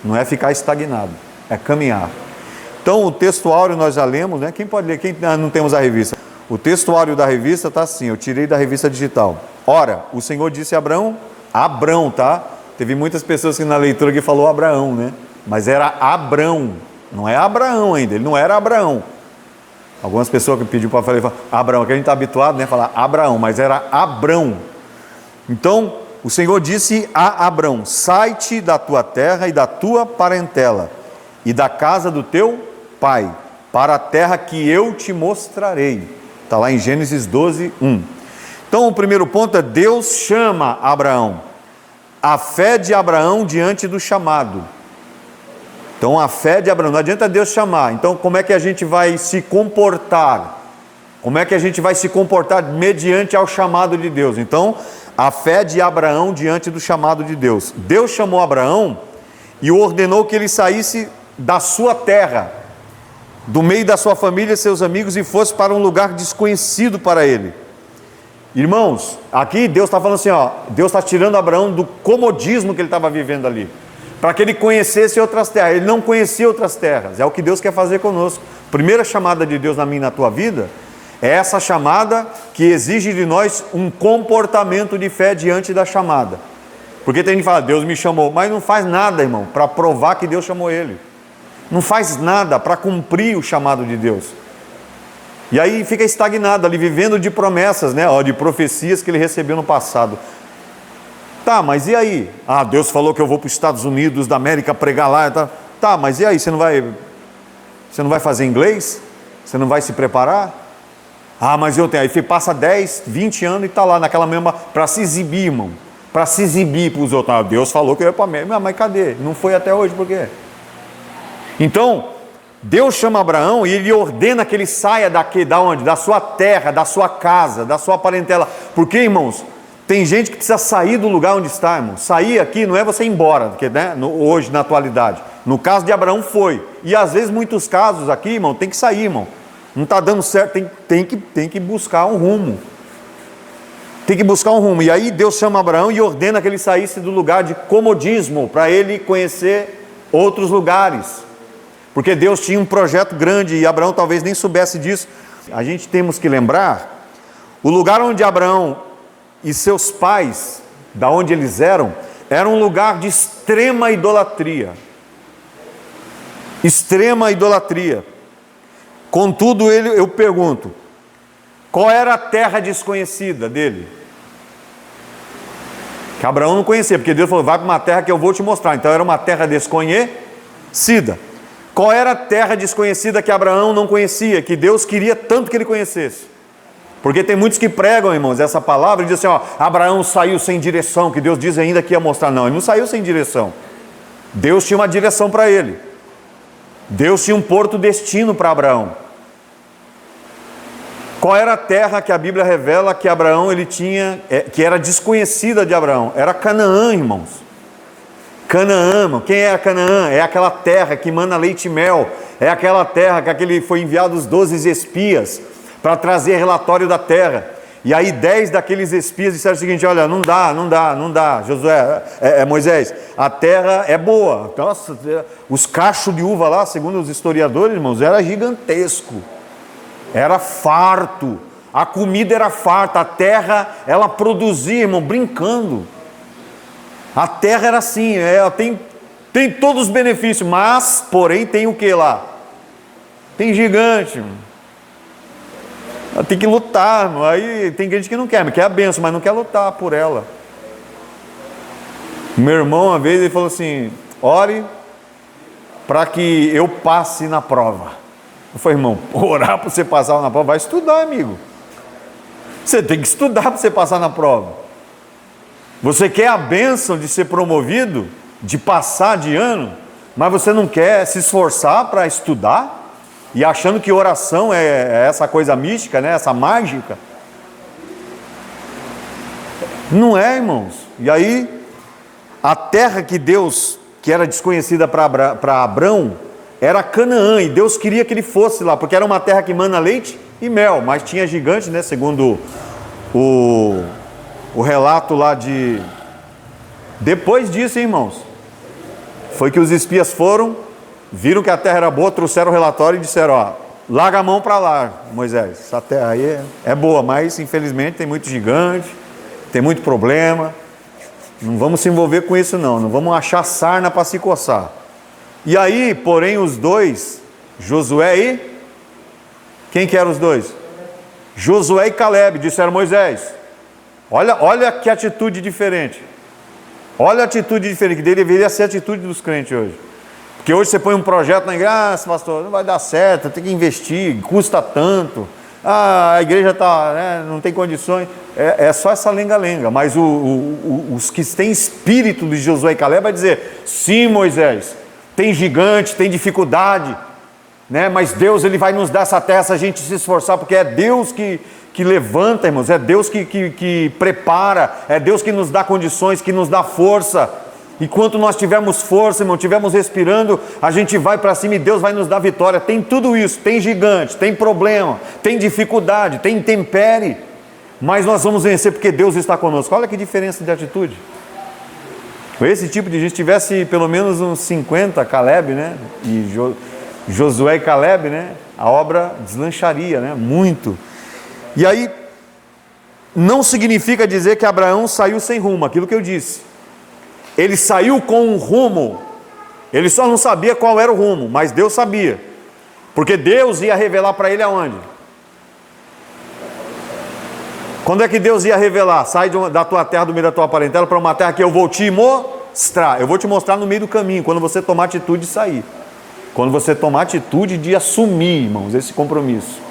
Não é ficar estagnado, é caminhar. Então, o textuário nós já lemos, né? Quem pode ler? Quem não temos a revista? O textuário da revista está assim, eu tirei da revista digital. Ora, o Senhor disse a Abrão, tá? Teve muitas pessoas que na leitura que falou Abraão, né? Mas era Abrão, não é Abraão ainda, ele não era Abraão. Algumas pessoas que pediu para falar Abraão, que a gente está habituado, né, a falar Abraão, mas era Abrão. Então, o Senhor disse a Abrão: sai-te da tua terra e da tua parentela e da casa do teu pai, para a terra que eu te mostrarei. Está lá em Gênesis 12, 1. Então, o primeiro ponto é: Deus chama Abraão. A fé de Abraão diante do chamado. Então, a fé de Abraão, não adianta Deus chamar. Então, como é que a gente vai se comportar? Como é que a gente vai se comportar mediante ao chamado de Deus? Então, a fé de Abraão diante do chamado de Deus. Deus chamou Abraão e ordenou que ele saísse da sua terra, do meio da sua família e seus amigos, e fosse para um lugar desconhecido para ele. Irmãos, aqui Deus está falando assim, ó, Deus está tirando Abraão do comodismo que ele estava vivendo ali, para que ele conhecesse outras terras. Ele não conhecia outras terras. É o que Deus quer fazer conosco. Primeira chamada de Deus na minha e na tua vida é essa chamada que exige de nós um comportamento de fé diante da chamada. Porque tem gente que fala, Deus me chamou, mas não faz nada, irmão, para provar que Deus chamou ele. Não faz nada para cumprir o chamado de Deus. E aí fica estagnado ali, vivendo de promessas, né? De profecias que ele recebeu no passado. Tá, mas e aí? Ah, Deus falou que eu vou para os Estados Unidos da América pregar lá. Tá, mas e aí? Você não vai fazer inglês? Você não vai se preparar? Ah, mas eu tenho. Aí passa 10, 20 anos e está lá naquela mesma, para se exibir, irmão. Para se exibir para os outros. Ah, Deus falou que eu ia para a América. Mas cadê? Não foi até hoje, por quê? Então, Deus chama Abraão e ele ordena que ele saia daqui, da onde? Da sua terra, da sua casa, da sua parentela. Porque, irmãos, tem gente que precisa sair do lugar onde está, irmão. Sair aqui não é você ir embora, porque, né, hoje, na atualidade. No caso de Abraão foi. E às vezes, muitos casos aqui, irmão, tem que sair, irmão. Não está dando certo, tem que buscar um rumo. Tem que buscar um rumo. E aí Deus chama Abraão e ordena que ele saísse do lugar de comodismo, para ele conhecer outros lugares. Porque Deus tinha um projeto grande e Abraão talvez nem soubesse disso. A gente temos que lembrar, o lugar onde Abraão e seus pais, da onde eles eram, era um lugar de extrema idolatria. Extrema idolatria. Contudo, eu pergunto, qual era a terra desconhecida dele? Que Abraão não conhecia, porque Deus falou, vai para uma terra que eu vou te mostrar. Então era uma terra desconhecida. Qual era a terra desconhecida que Abraão não conhecia, que Deus queria tanto que ele conhecesse? Porque tem muitos que pregam, irmãos, essa palavra e dizem assim, ó, Abraão saiu sem direção, que Deus diz ainda que ia mostrar. Não, ele não saiu sem direção. Deus tinha uma direção para ele. Deus tinha um porto destino para Abraão. Qual era a terra que a Bíblia revela que Abraão ele tinha, que era desconhecida de Abraão? Era Canaã, irmãos. Canaã, irmão. Quem é a Canaã? É aquela terra que mana leite e mel. É aquela terra que foi enviado os 12 espias para trazer relatório da terra. E aí 10 daqueles espias disseram o seguinte: olha, não dá, Josué, Moisés, a terra é boa. Nossa, os cachos de uva lá, segundo os historiadores, irmãos, era gigantesco, era farto, a comida era farta, a terra, ela produzia, irmão, brincando. A terra era assim, tem todos os benefícios, mas, porém, tem o que lá? Tem gigante, irmão. Tem que lutar, irmão. Aí tem gente que não quer a bênção, mas não quer lutar por ela. Meu irmão, uma vez, ele falou assim: ore para que eu passe na prova. Eu falei: irmão, orar para você passar na prova? Vai estudar, amigo. Você tem que estudar para você passar na prova. Você quer a bênção de ser promovido, de passar de ano, mas você não quer se esforçar para estudar? E achando que oração é essa coisa mística, né? Essa mágica. Não é, irmãos. E aí, a terra que Deus, que era desconhecida para Abrão, era Canaã, e Deus queria que ele fosse lá, porque era uma terra que mana leite e mel, mas tinha gigante, né? Segundo o relato lá de... Depois disso, irmãos, foi que os espias foram, viram que a terra era boa, trouxeram o relatório e disseram: ó, larga a mão para lá, Moisés, essa terra aí é boa, mas infelizmente tem muito gigante, tem muito problema, não vamos se envolver com isso não vamos achar sarna para se coçar. E aí, porém, os dois, Josué e... Quem que eram os dois? Josué e Caleb, disseram: Moisés, olha que atitude diferente, olha a atitude diferente, que deveria ser a atitude dos crentes hoje. Porque hoje você põe um projeto na igreja: pastor, não vai dar certo, tem que investir, custa tanto, a igreja não tem condições. É só essa lenga-lenga. Mas os que têm espírito de Josué e Caleb vai dizer: sim, Moisés, tem gigante, tem dificuldade, né? Mas Deus, ele vai nos dar essa terra se a gente se esforçar, porque é Deus que levanta, irmãos, é Deus que prepara, é Deus que nos dá condições, que nos dá força. E quanto nós tivermos força, irmão, tivermos respirando, a gente vai para cima e Deus vai nos dar vitória. Tem tudo isso, tem gigante, tem problema, tem dificuldade, tem intempérie, mas nós vamos vencer porque Deus está conosco. Olha que diferença de atitude. Esse tipo de gente, tivesse pelo menos uns 50, Caleb, né? E Josué e Caleb, né? A obra deslancharia, né? Muito. E aí, não significa dizer que Abraão saiu sem rumo, aquilo que eu disse. Ele saiu com um rumo, ele só não sabia qual era o rumo, mas Deus sabia, porque Deus ia revelar para ele aonde? Quando é que Deus ia revelar? Sai da tua terra, do meio da tua parentela, para uma terra que eu vou te mostrar. Eu vou te mostrar no meio do caminho, quando você tomar atitude de sair, quando você tomar atitude de assumir, irmãos, esse compromisso.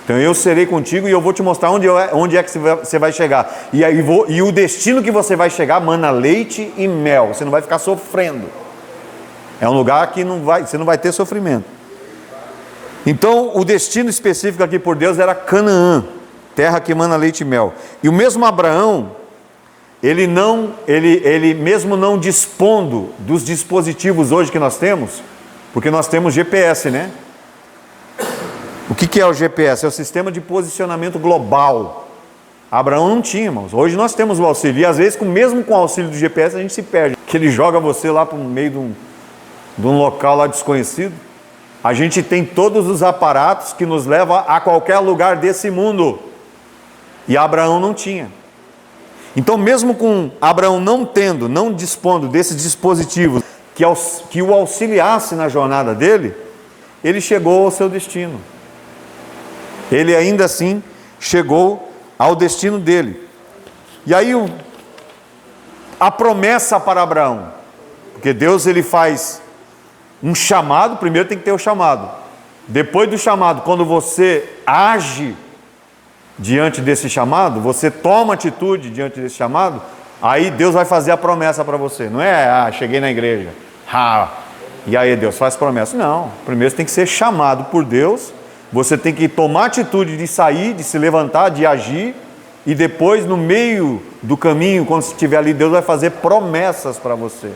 Então eu serei contigo e eu vou te mostrar onde é que você vai chegar. E o destino que você vai chegar mana leite e mel. Você não vai ficar sofrendo. É um lugar que você não vai ter sofrimento. Então o destino específico aqui por Deus era Canaã, terra que mana leite e mel. E o mesmo Abraão, ele mesmo não dispondo dos dispositivos hoje que nós temos, porque nós temos GPS, né? O que é o GPS? É o sistema de posicionamento global. Abraão não tinha, irmãos. Hoje nós temos o auxílio. E às vezes, mesmo com o auxílio do GPS, a gente se perde. Que ele joga você lá para o meio de um local lá desconhecido. A gente tem todos os aparatos que nos levam a qualquer lugar desse mundo. E Abraão não tinha. Então, mesmo com Abraão não dispondo desses dispositivos que o auxiliasse na jornada dele, ele chegou ao seu destino. Ele ainda assim chegou ao destino dele. E aí a promessa para Abraão, porque Deus, ele faz um chamado. Primeiro tem que ter o chamado. Depois do chamado, quando você age diante desse chamado, você toma atitude diante desse chamado, aí Deus vai fazer a promessa para você. Não é: cheguei na igreja, e aí Deus faz promessa. Não, primeiro você tem que ser chamado por Deus. Você tem que tomar atitude de sair, de se levantar, de agir, e depois, no meio do caminho, quando você estiver ali, Deus vai fazer promessas para você.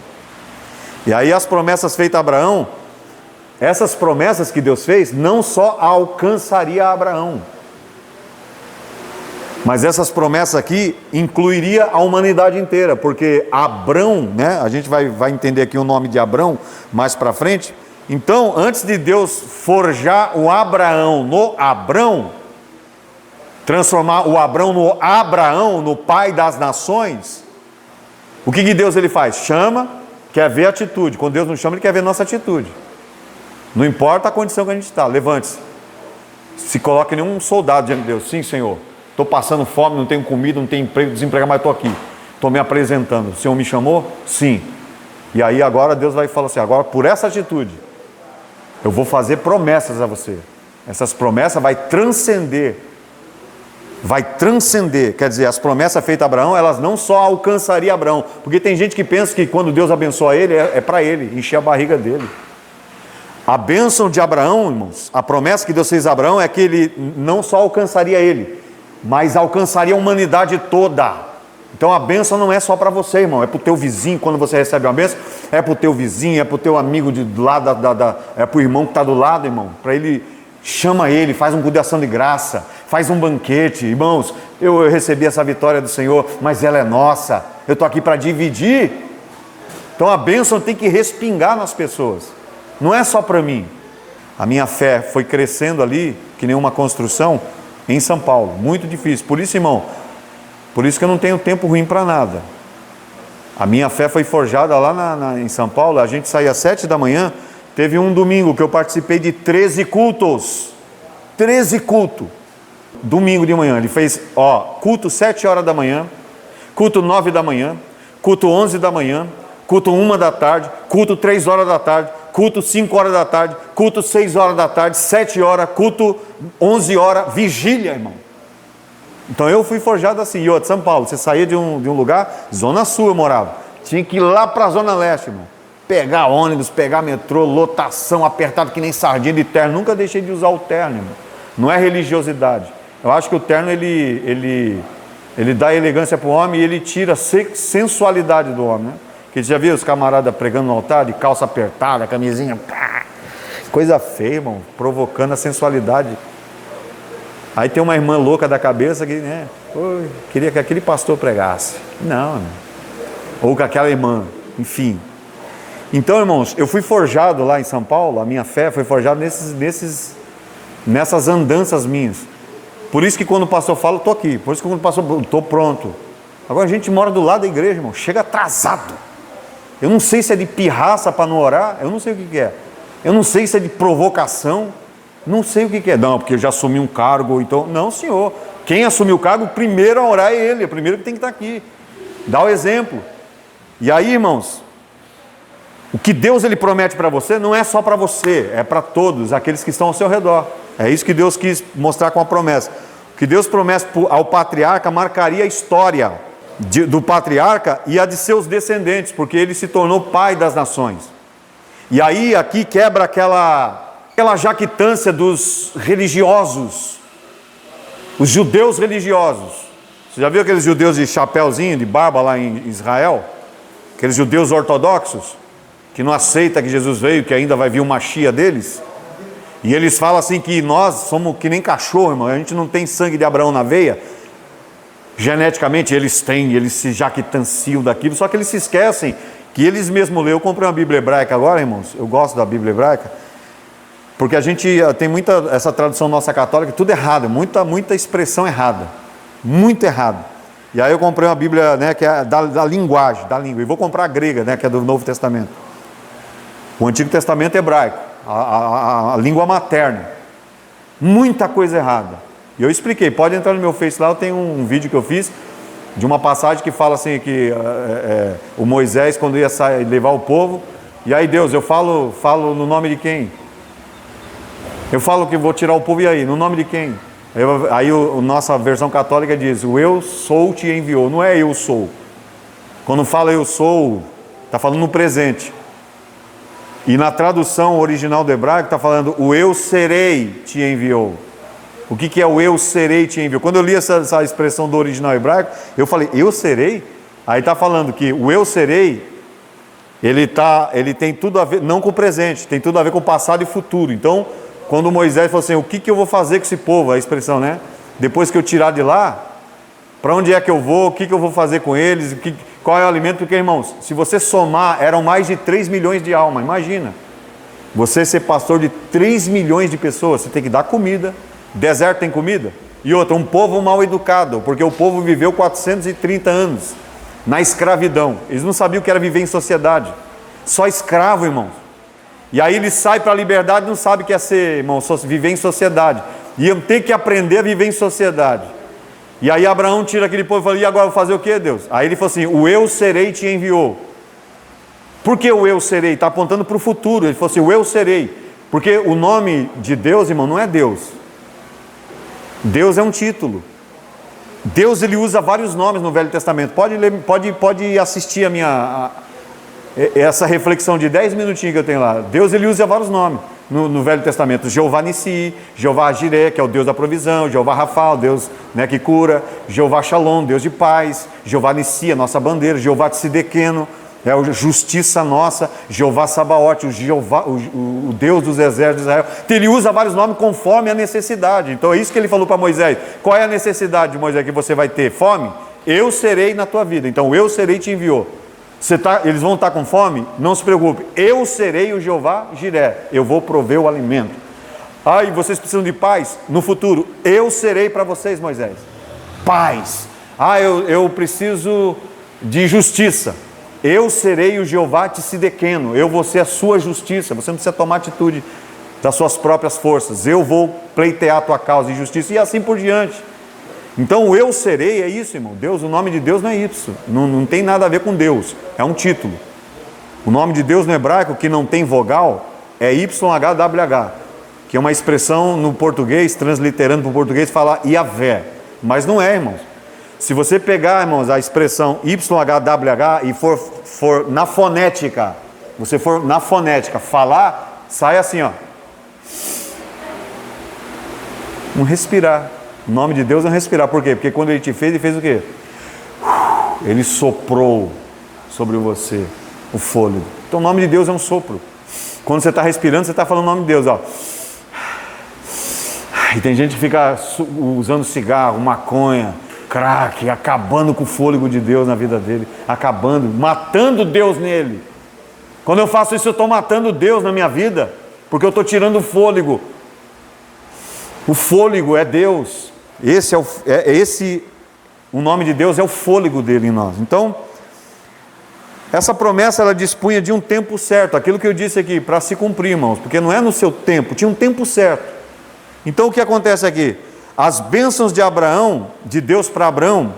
E aí as promessas feitas a Abraão, essas promessas que Deus fez, não só alcançaria Abraão, Mas essas promessas aqui incluiria a humanidade inteira, porque Abrão, né? A gente vai entender aqui o nome de Abrão mais para frente. Então, antes de Deus forjar o Abraão no Abrão, transformar o Abrão no Abraão, no pai das nações, o que Deus ele faz? Chama, quer ver a atitude. Quando Deus nos chama, Ele quer ver nossa atitude. Não importa a condição que a gente está, levante-se. Se coloque nenhum soldado diante de Deus. Sim, Senhor, estou passando fome, não tenho comida, não tenho emprego, desempregado, mas estou aqui. Estou me apresentando. O Senhor me chamou? Sim. E aí agora Deus vai falar assim, agora por essa atitude, eu vou fazer promessas a você. Essas promessas vai transcender, quer dizer, as promessas feitas a Abraão, elas não só alcançariam Abraão, porque tem gente que pensa que quando Deus abençoa ele, é para ele, encher a barriga dele. A bênção de Abraão, irmãos, a promessa que Deus fez a Abraão é que ele não só alcançaria ele, mas alcançaria a humanidade toda. Então a bênção não é só para você, irmão, é para o teu vizinho. Quando você recebe uma bênção, é para o teu vizinho, é para o teu amigo de lado, é para o irmão que está do lado, irmão, para ele, chama ele, faz um culto de ação de graça, faz um banquete. Irmãos, eu recebi essa vitória do Senhor, mas ela é nossa, eu estou aqui para dividir. Então a bênção tem que respingar nas pessoas, não é só para mim. A minha fé foi crescendo ali, que nem uma construção, em São Paulo, muito difícil. Por isso, irmão, por isso que eu não tenho tempo ruim para nada. A minha fé foi forjada lá em São Paulo. A gente saía às 7 da manhã. Teve um domingo que eu participei de 13 cultos. 13 cultos. Domingo de manhã. Ele fez, culto 7 horas da manhã, culto 9 da manhã, culto 11 da manhã, culto 1 da tarde, culto 3 horas da tarde, culto 5 horas da tarde, culto 6 horas da tarde, 7 horas, culto 11 horas, vigília, irmão. Então eu fui forjado assim. E outro, São Paulo, você saía de um lugar, Zona Sul eu morava, tinha que ir lá para a Zona Leste, irmão, pegar ônibus, pegar metrô, lotação, apertado que nem sardinha de terno. Nunca deixei de usar o terno, irmão. Não é religiosidade. Eu acho que o terno ele dá elegância para o homem e ele tira a sensualidade do homem, né? Que já viu os camaradas pregando no altar de calça apertada, camisinha, pá, coisa feia, irmão, provocando a sensualidade. Aí tem uma irmã louca da cabeça que, né, queria que aquele pastor pregasse. Não, ou com aquela irmã, enfim. Então, irmãos, eu fui forjado lá em São Paulo, a minha fé foi forjada nessas andanças minhas. Por isso que quando o pastor fala, eu estou aqui. Por isso que quando o pastor, estou pronto. Agora a gente mora do lado da igreja, irmão, chega atrasado. Eu não sei se é de pirraça para não orar, eu não sei o que é. Eu não sei se é de provocação, não sei o que é. Não, porque eu já assumi um cargo, então... Não, senhor. Quem assumiu o cargo, primeiro a orar é ele, é o primeiro que tem que estar aqui. Dá o exemplo. E aí, irmãos, o que Deus ele promete para você não é só para você, é para todos, aqueles que estão ao seu redor. É isso que Deus quis mostrar com a promessa. O que Deus promete ao patriarca marcaria a história do patriarca e a de seus descendentes, porque ele se tornou pai das nações. E aí aqui quebra aquela jactância dos religiosos, os judeus religiosos. Você já viu aqueles judeus de chapéuzinho, de barba lá em Israel? Aqueles judeus ortodoxos, que não aceitam que Jesus veio, que ainda vai vir uma chia deles. E eles falam assim que nós somos que nem cachorro, irmão, a gente não tem sangue de Abraão na veia. Geneticamente eles têm, eles se jactanciam daquilo, só que eles se esquecem que eles mesmos lêem. Eu comprei uma Bíblia hebraica agora, irmãos, eu gosto da Bíblia hebraica, porque a gente tem essa tradução nossa católica, tudo errado, muita expressão errada, muito errado. E aí eu comprei uma Bíblia, né, que é da linguagem, da língua, e vou comprar a grega, né, que é do Novo Testamento. O Antigo Testamento é hebraico, a língua materna, muita coisa errada. E eu expliquei, pode entrar no meu Face lá, eu tenho um vídeo que eu fiz, de uma passagem que fala assim, que o Moisés, quando ia levar o povo, e aí Deus, eu falo no nome de quem? Eu falo que vou tirar o povo, e aí? No nome de quem? Aí nossa versão católica diz, o eu sou te enviou, não é eu sou. Quando fala eu sou, está falando no presente. E na tradução original do hebraico está falando, o eu serei te enviou. O que é o eu serei te enviou? Quando eu li essa expressão do original hebraico, eu falei, eu serei? Aí está falando que o eu serei, ele tem tudo a ver, não com o presente, tem tudo a ver com o passado e futuro. Então, quando Moisés falou assim, o que eu vou fazer com esse povo? A expressão, né? Depois que eu tirar de lá, Para onde é que eu vou? O que eu vou fazer com eles? Qual é o alimento? Porque, irmãos, se você somar, eram mais de 3 milhões de almas. Imagina, você ser pastor de 3 milhões de pessoas, você tem que dar comida. Deserto tem comida? E outra, um povo mal educado, porque o povo viveu 430 anos na escravidão. Eles não sabiam o que era viver em sociedade. Só escravo, irmãos. E aí ele sai para a liberdade e não sabe o que é ser, irmão, viver em sociedade. Iam ter que aprender a viver em sociedade. E aí Abraão tira aquele povo e fala, e agora eu vou fazer o que, Deus? Aí ele falou assim, o eu serei te enviou. Por que o eu serei? Está apontando para o futuro. Ele falou assim, o eu serei. Porque o nome de Deus, irmão, não é Deus. Deus é um título. Deus, ele usa vários nomes no Velho Testamento. Pode ler, pode assistir essa reflexão de 10 minutinhos que eu tenho lá. Deus, ele usa vários nomes no Velho Testamento. Jeová Nissi, Jeová Jireh, que é o Deus da provisão, Jeová Rafa, o Deus, né, que cura, Jeová Shalom, Deus de paz, Jeová Nissi, a nossa bandeira, Jeová Tsidequeno, é a justiça nossa, Jeová Sabaote, o Deus dos exércitos de Israel. Então, ele usa vários nomes conforme a necessidade. Então é isso que ele falou para Moisés. Qual é a necessidade de Moisés que você vai ter? Fome? Eu serei na tua vida. Então eu serei te enviou. Eles vão estar com fome? Não se preocupe. Eu serei o Jeová Jireh. Eu vou prover o alimento. E vocês precisam de paz? No futuro, eu serei para vocês, Moisés. Paz. Eu preciso de justiça. Eu serei o Jeová Tsidequeno, eu vou ser a sua justiça, você não precisa tomar atitude das suas próprias forças, eu vou pleitear a tua causa de justiça e assim por diante. Então o eu serei é isso, irmão. Deus, o nome de Deus não é isso, não tem nada a ver com Deus, é um título. O nome de Deus no hebraico, que não tem vogal, é YHWH, que é uma expressão no português, transliterando para o português, fala Yahvé, mas não é, irmãos. Se você pegar, irmãos, a expressão YHWH e for na fonética, você for na fonética falar, sai assim, ó. Um respirar. O nome de Deus é um respirar. Por quê? Porque quando ele te fez, ele fez o quê? Ele soprou sobre você o fôlego. Então o nome de Deus é um sopro. Quando você está respirando, você está falando o nome de Deus, ó. E tem gente que fica usando cigarro, maconha, crack, acabando com o fôlego de Deus na vida dele, acabando, matando Deus nele. Quando eu faço isso, eu estou matando Deus na minha vida, porque eu estou tirando o fôlego. O fôlego é Deus. O nome de Deus é o fôlego dele em nós. Então, essa promessa, ela dispunha de um tempo certo, aquilo que eu disse aqui, para se cumprir, irmãos, porque não é no seu tempo, tinha um tempo certo. Então, o que acontece aqui? As bênçãos de Abraão, de Deus para Abraão,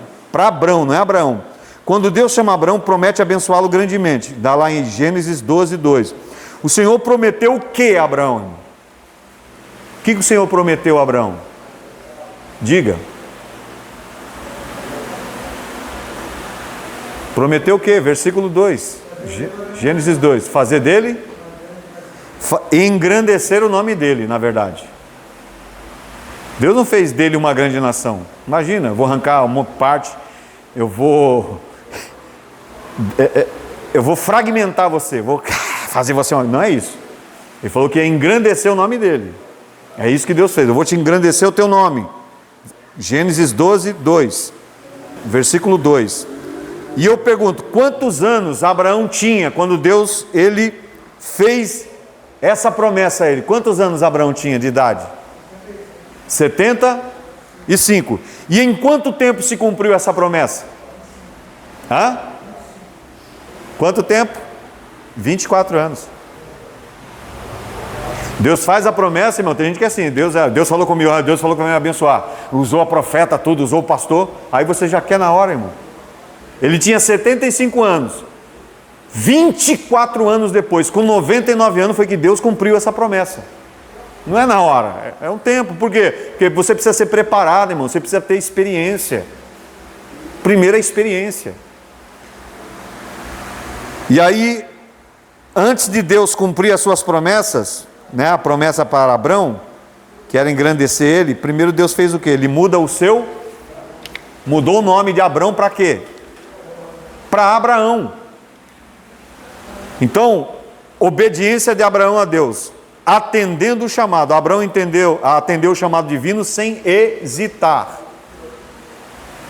não é Abraão. Quando Deus chama Abraão, promete abençoá-lo grandemente. Dá lá em Gênesis 12, 2. O Senhor prometeu o que a Abraão? O que o Senhor prometeu a Abraão? Diga. Prometeu o que? Versículo 2. Gênesis 2. Fazer dele, engrandecer o nome dele, na verdade. Deus não fez dele uma grande nação. Imagina, eu vou arrancar uma parte, eu vou fragmentar você, vou fazer você uma... Não é isso. Ele falou que ia engrandecer o nome dele. É isso que Deus fez. Eu vou te engrandecer o teu nome. Gênesis 12, 2. Versículo 2. E eu pergunto, quantos anos Abraão tinha quando Deus, ele fez essa promessa a ele? Quantos anos Abraão tinha de idade? 75. E em quanto tempo se cumpriu essa promessa? Quanto tempo? 24 anos. Deus faz a promessa, irmão. Tem gente que é assim, Deus falou comigo, Deus falou que vai me abençoar. Usou a profeta, tudo, usou o pastor. Aí você já quer na hora, irmão. Ele tinha 75 anos. 24 anos depois, com 99 anos, foi que Deus cumpriu essa promessa. Não é na hora, é um tempo. Por quê? Porque você precisa ser preparado, irmão. Você precisa ter experiência. Primeira experiência. E aí, antes de Deus cumprir as suas promessas, né, a promessa para Abraão, que era engrandecer ele, primeiro Deus fez o quê? Ele mudou o nome de Abraão para quê? Para Abraão. Então, obediência de Abraão a Deus, atendendo o chamado. Abraão atendeu o chamado divino sem hesitar.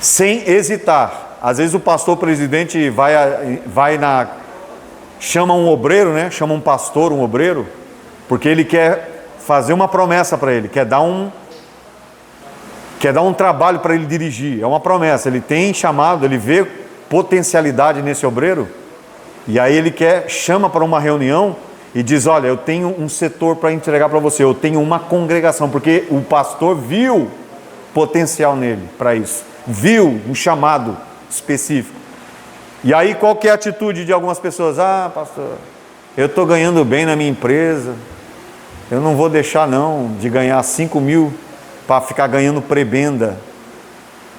sem hesitar. Às vezes o pastor presidente chama um obreiro, né? Chama um pastor, um obreiro, porque ele quer fazer uma promessa para ele, quer dar um trabalho para ele dirigir. É uma promessa, ele tem chamado, ele vê potencialidade nesse obreiro, e aí ele chama para uma reunião e diz: olha, eu tenho um setor para entregar para você, eu tenho uma congregação, porque o pastor viu potencial nele para isso, viu um chamado específico. E aí qual que é a atitude de algumas pessoas? Ah, pastor, eu estou ganhando bem na minha empresa, eu não vou deixar não de ganhar 5 mil para ficar ganhando prebenda,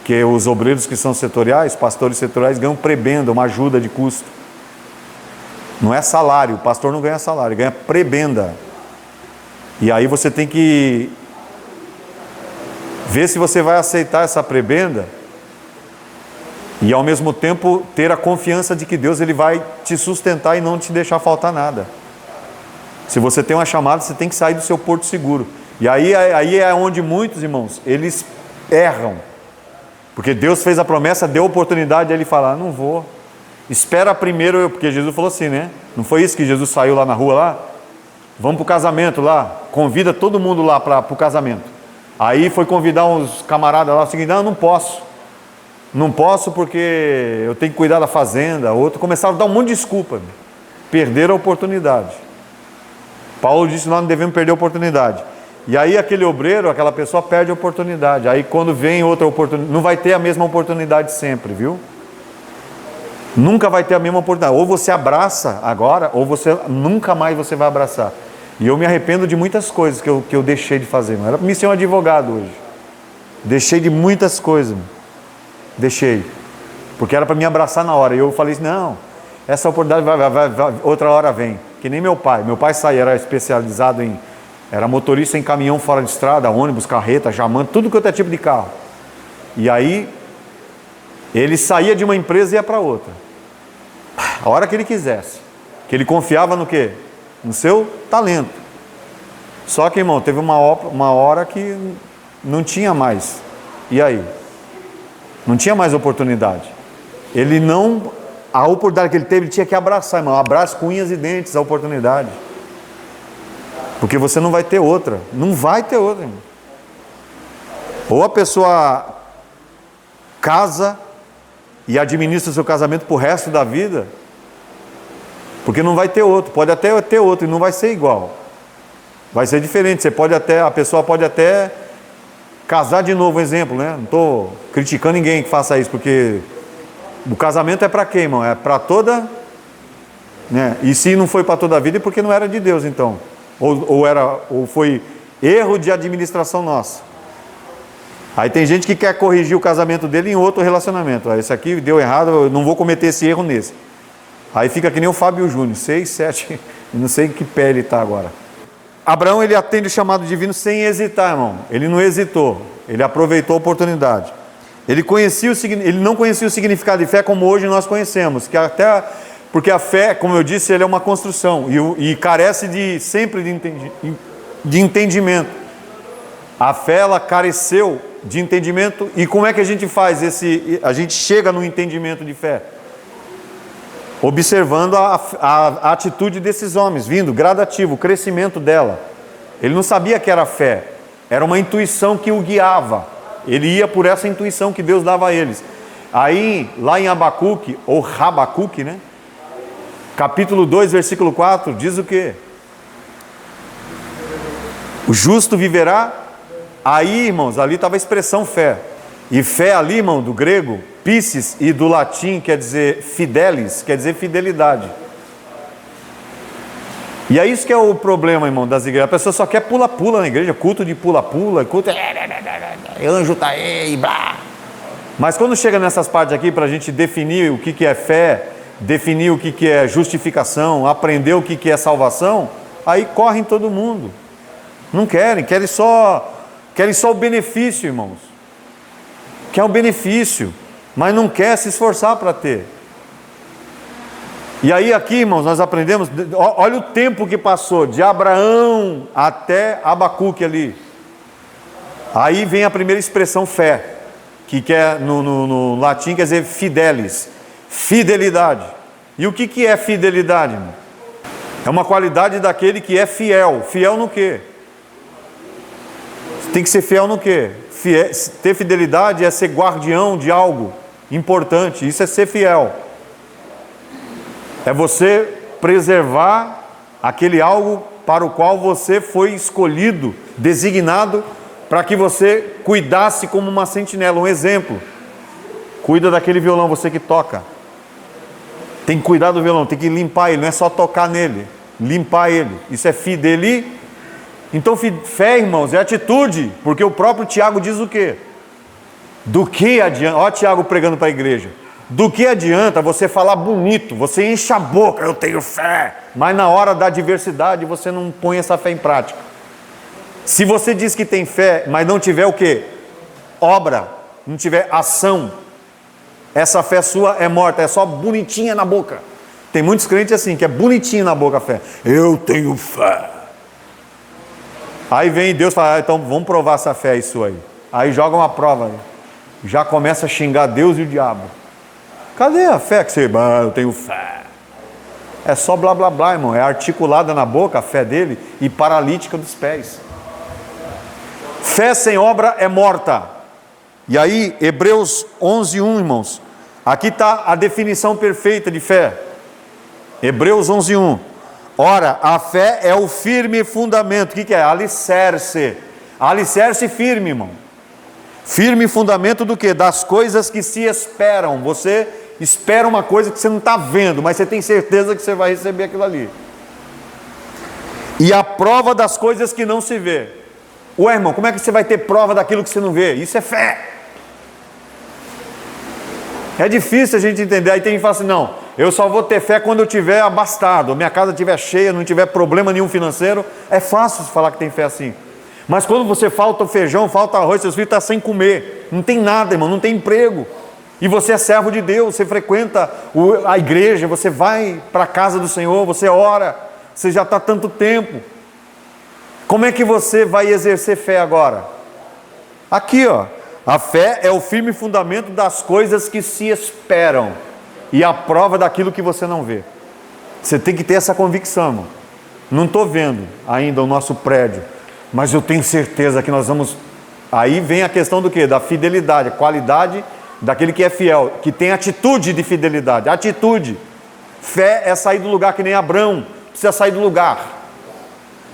que os obreiros que são setoriais, pastores setoriais, ganham prebenda, uma ajuda de custo. Não é salário, o pastor não ganha salário, ganha prebenda. E aí você tem que ver se você vai aceitar essa prebenda e ao mesmo tempo ter a confiança de que Deus ele vai te sustentar e não te deixar faltar nada. Se você tem uma chamada, você tem que sair do seu porto seguro. E aí é onde muitos irmãos, eles erram. Porque Deus fez a promessa, deu a oportunidade, aí ele fala: não vou. Espera primeiro, porque Jesus falou assim, né? Não foi isso que Jesus saiu lá na rua lá? Vamos para o casamento lá, convida todo mundo lá para o casamento. Aí foi convidar uns camaradas lá, o seguinte: não posso. Não posso porque eu tenho que cuidar da fazenda. Outro começaram a dar um monte de desculpa. Perderam a oportunidade. Paulo disse: nós não devemos perder a oportunidade. E aí aquele obreiro, aquela pessoa perde a oportunidade. Aí quando vem outra oportunidade, não vai ter a mesma oportunidade sempre, viu? Nunca vai ter a mesma oportunidade. Ou você abraça agora, ou você nunca mais você vai abraçar. E eu me arrependo de muitas coisas que eu deixei de fazer. Era para mim ser um advogado hoje. Deixei de muitas coisas. Deixei. Porque era para me abraçar na hora. E eu falei assim: não, essa oportunidade vai, outra hora vem. Que nem meu pai. Meu pai saía, era especializado era motorista em caminhão fora de estrada, ônibus, carreta, jamanta, tudo que é tipo de carro. E aí, ele saía de uma empresa e ia para outra. A hora que ele quisesse. Que ele confiava no quê? No seu talento. Só que, irmão, teve uma hora que não tinha mais. E aí? Não tinha mais oportunidade. A oportunidade que ele teve, ele tinha que abraçar, irmão. Abraça com unhas e dentes a oportunidade. Porque você não vai ter outra. Não vai ter outra, irmão. Ou a pessoa casa e administra o seu casamento para o resto da vida, porque não vai ter outro. Pode até ter outro e não vai ser igual. Vai ser diferente. A pessoa pode até casar de novo, exemplo, né? Não estou criticando ninguém que faça isso, porque o casamento é para quem, irmão? É para toda, né? E se não foi para toda a vida, é porque não era de Deus, então. Ou foi erro de administração nossa. Aí tem gente que quer corrigir o casamento dele em outro relacionamento. Esse aqui deu errado, eu não vou cometer esse erro nesse. Aí fica que nem o Fábio Júnior, 6, 7, não sei em que pé ele está agora. Abraão, ele atende o chamado divino sem hesitar, irmão. Ele não hesitou, ele aproveitou a oportunidade. Ele não conhecia o significado de fé como hoje nós conhecemos, porque a fé, como eu disse, ele é uma construção e carece sempre de entendimento. A fé, ela careceu de entendimento. E como é que a gente faz a gente chega no entendimento de fé? Observando a atitude desses homens, vindo gradativo, o crescimento dela. Ele não sabia que era fé, era uma intuição que o guiava. Ele ia por essa intuição que Deus dava a eles. Aí, lá em Abacuque, ou Rabacuque, né? Capítulo 2, versículo 4, diz o quê? O justo viverá. Aí, irmãos, ali estava a expressão fé. E fé ali, irmão, do grego, piscis, e do latim quer dizer fidelis, quer dizer fidelidade. E é isso que é o problema, irmão, das igrejas. A pessoa só quer pula-pula na igreja, culto de pula-pula, culto anjo tá aí, e blá. Mas quando chega nessas partes aqui, para a gente definir o que é fé, definir o que é justificação, aprender o que é salvação, aí correm todo mundo. Não querem só o benefício, irmãos. Quer o benefício, mas não quer se esforçar para ter. E aí aqui, irmãos, nós aprendemos, olha o tempo que passou, de Abraão até Abacuque ali. Aí vem a primeira expressão, fé. que quer, no latim quer dizer fidelis, fidelidade. E o que é fidelidade, irmão? É uma qualidade daquele que é fiel. Fiel no quê? Tem que ser fiel no quê? Ter fidelidade é ser guardião de algo importante. Isso é ser fiel. É você preservar aquele algo para o qual você foi escolhido, designado, para que você cuidasse como uma sentinela. Um exemplo: cuida daquele violão, você que toca. Tem que cuidar do violão, tem que limpar ele, não é só tocar nele, limpar ele. Isso é fidelidade. Então fé, irmãos, é atitude, porque o próprio Tiago diz o quê? Do que adianta, ó Tiago pregando para a igreja, do que adianta você falar bonito, você enche a boca, eu tenho fé, mas na hora da adversidade você não põe essa fé em prática. Se você diz que tem fé, mas não tiver o quê? Obra, não tiver ação, essa fé sua é morta, é só bonitinha na boca. Tem muitos crentes assim, que é bonitinho na boca a fé, eu tenho fé. Aí vem Deus e fala, então vamos provar essa fé aí sua aí. Aí joga uma prova aí. Já começa a xingar Deus e o diabo. Cadê a fé que você... eu tenho fé. É só blá blá blá, irmão. É articulada na boca a fé dele e paralítica dos pés. Fé sem obra é morta. E aí, Hebreus 11:1, irmãos. Aqui está a definição perfeita de fé. Hebreus 11:1. Ora, a fé é o firme fundamento. O que é? Alicerce. Alicerce firme, irmão. Firme fundamento do quê? Das coisas que se esperam. Você espera uma coisa que você não está vendo, mas você tem certeza que você vai receber aquilo ali. E a prova das coisas que não se vê. Ué, irmão, como é que você vai ter prova daquilo que você não vê? Isso é fé. É difícil a gente entender. Aí tem gente que fala assim, não, eu só vou ter fé quando eu tiver abastado, minha casa estiver cheia, não tiver problema nenhum financeiro. É fácil falar que tem fé assim. Mas quando você falta o feijão, falta arroz, seus filhos estão sem comer, não tem nada, irmão, não tem emprego, e você é servo de Deus, você frequenta a igreja, você vai para a casa do Senhor, você ora, você já está há tanto tempo, como é que você vai exercer fé agora? Aqui, ó, a fé é o firme fundamento das coisas que se esperam, e a prova daquilo que você não vê. Você tem que ter essa convicção, irmão. Não estou vendo ainda o nosso prédio, mas eu tenho certeza que nós vamos... Aí vem a questão do quê? Da fidelidade, a qualidade daquele que é fiel, que tem atitude de fidelidade. Atitude. Fé é sair do lugar, que nem Abrão. Precisa sair do lugar.